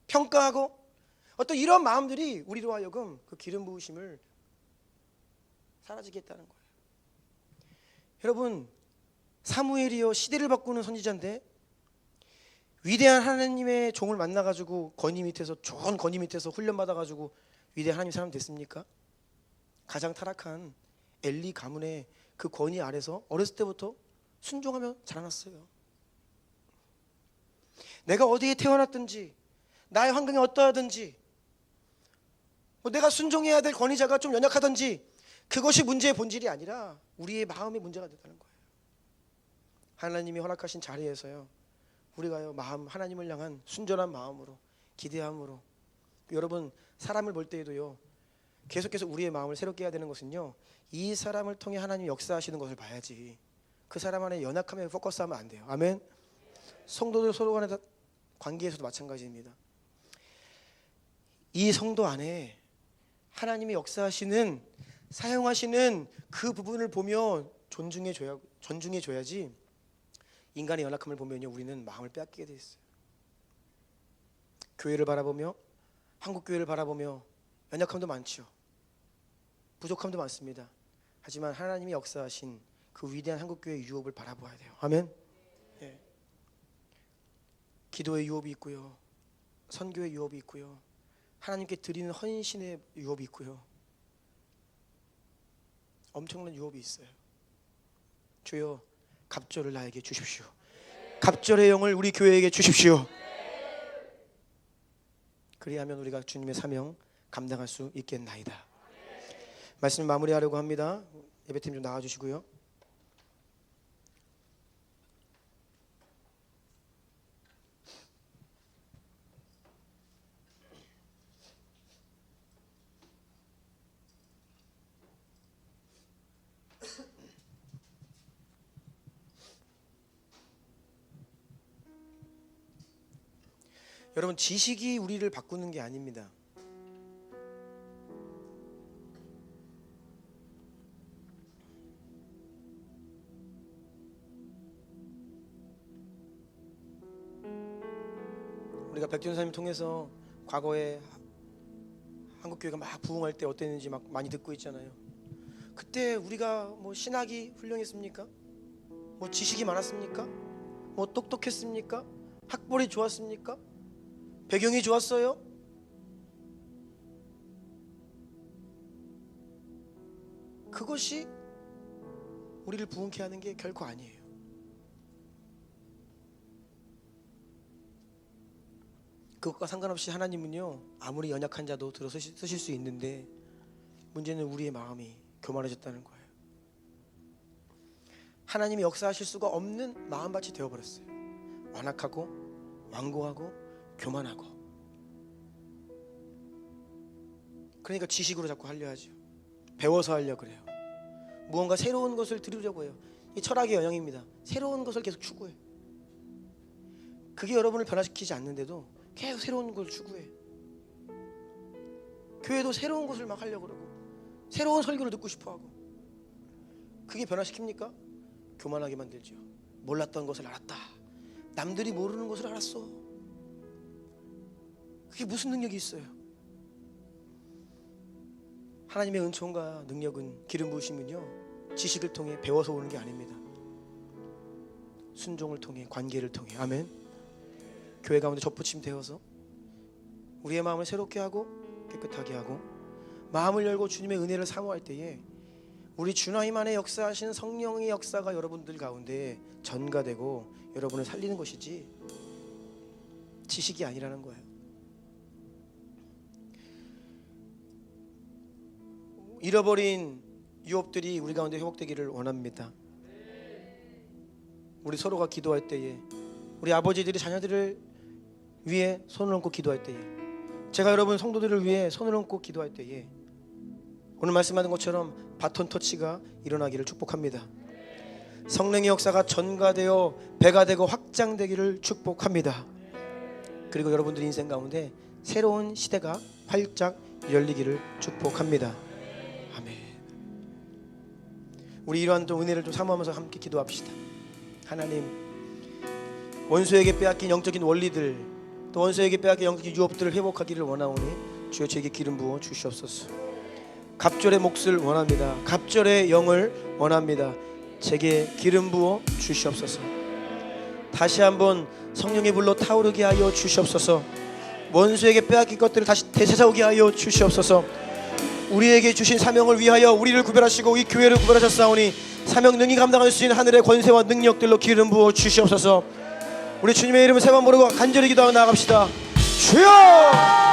평가하고 어떤 이런 마음들이 우리로 하여금 그 기름 부으심을 사라지게 했다는 거예요. 여러분, 사무엘이요 시대를 바꾸는 선지자인데 위대한 하나님의 종을 만나가지고 권위 밑에서 좋은 권위 밑에서 훈련받아가지고 위대한 하나님 사람 됐습니까? 가장 타락한 엘리 가문의 그 권위 아래서 어렸을 때부터 순종하며 자라났어요. 내가 어디에 태어났든지 나의 환경이 어떠하든지 내가 순종해야 될 권위자가 좀 연약하든지 그것이 문제의 본질이 아니라 우리의 마음이 문제가 됐다는 거예요. 하나님이 허락하신 자리에서요 우리가요 마음 하나님을 향한 순전한 마음으로 기대함으로 여러분 사람을 볼 때에도요 계속해서 우리의 마음을 새롭게 해야 되는 것은요 이 사람을 통해 하나님이 역사하시는 것을 봐야지 그 사람 안에 연약함에 포커스하면 안 돼요. 아멘. 성도들 서로 간의 관계에서도 마찬가지입니다. 이 성도 안에 하나님이 역사하시는 사용하시는 그 부분을 보며 존중해줘야지 인간의 연약함을 보면요 우리는 마음을 빼앗기게 돼 있어요. 교회를 바라보며 한국교회를 바라보며 연약함도 많죠. 부족함도 많습니다. 하지만 하나님이 역사하신 그 위대한 한국교회의 유업을 바라봐야 돼요. 아멘. 예. 기도의 유업이 있고요 선교의 유업이 있고요 하나님께 드리는 헌신의 유업이 있고요 엄청난 유업이 있어요. 주여 갑절을 나에게 주십시오. 갑절의 영을 우리 교회에게 주십시오. 그리하면 우리가 주님의 사명 감당할 수 있겠나이다. 말씀 마무리하려고 합니다. 예배팀 좀 나와주시고요. 여러분, 지식이 우리를 바꾸는 게 아닙니다. 우리가 백전사님 통해서 과거에 한국교회가 막 부흥할 때 어땠는지 막 많이 듣고 있잖아요. 그때 우리가 뭐 신학이 훌륭했습니까? 뭐 지식이 많았습니까? 뭐 똑똑했습니까? 학벌이 좋았습니까? 배경이 좋았어요? 그것이 우리를 부흥케 하는 게 결코 아니에요. 그것과 상관없이 하나님은요, 아무리 연약한 자도 들어 쓰실 수 있는데 문제는 우리의 마음이 교만해졌다는 거예요. 하나님이 역사하실 수가 없는 마음밭이 되어버렸어요. 완악하고 완고하고 교만하고. 그러니까 지식으로 자꾸 하려 하죠. 배워서 하려 그래요. 무언가 새로운 것을 들으려고 해요. 이 철학의 영역입니다. 새로운 것을 계속 추구해요. 그게 여러분을 변화시키지 않는데도 계속 새로운 걸 추구해. 교회도 새로운 것을 막 하려고 그러고 새로운 설교를 듣고 싶어하고. 그게 변화시킵니까? 교만하게 만들죠. 몰랐던 것을 알았다. 남들이 모르는 것을 알았어. 그게 무슨 능력이 있어요? 하나님의 은총과 능력은, 기름 부으심은요, 지식을 통해 배워서 오는 게 아닙니다. 순종을 통해, 관계를 통해. 아멘. 교회 가운데 접붙임 되어서 우리의 마음을 새롭게 하고 깨끗하게 하고 마음을 열고 주님의 은혜를 사모할 때에 우리 주나님 안에 역사하시는 성령의 역사가 여러분들 가운데 전가되고 여러분을 살리는 것이지 지식이 아니라는 거예요. 잃어버린 유업들이 우리 가운데 회복되기를 원합니다. 우리 서로가 기도할 때에, 우리 아버지들이 자녀들을 위해 손을 얹고 기도할 때에, 제가 여러분 성도들을 위해 손을 얹고 기도할 때에 오늘 말씀하는 것처럼 바톤 터치가 일어나기를 축복합니다. 성령의 역사가 전가되어 배가 되고 확장되기를 축복합니다. 그리고 여러분들 인생 가운데 새로운 시대가 활짝 열리기를 축복합니다. 아멘. 우리 이러한 또 은혜를 좀 사모하면서 함께 기도합시다. 하나님, 원수에게 빼앗긴 영적인 원리들, 또 원수에게 빼앗긴 영적인 유업들을 회복하기를 원하오니 주여 제게 기름 부어 주시옵소서. 갑절의 몫을 원합니다. 갑절의 영을 원합니다. 제게 기름 부어 주시옵소서. 다시 한번 성령의 불로 타오르게 하여 주시옵소서. 원수에게 빼앗긴 것들을 다시 되찾아오게 하여 주시옵소서. 우리에게 주신 사명을 위하여 우리를 구별하시고 이 교회를 구별하셨사오니 사명 능히 감당할 수 있는 하늘의 권세와 능력들로 기름 부어 주시옵소서. 우리 주님의 이름을 세 번 부르고 간절히 기도하고 나아갑시다. 주여!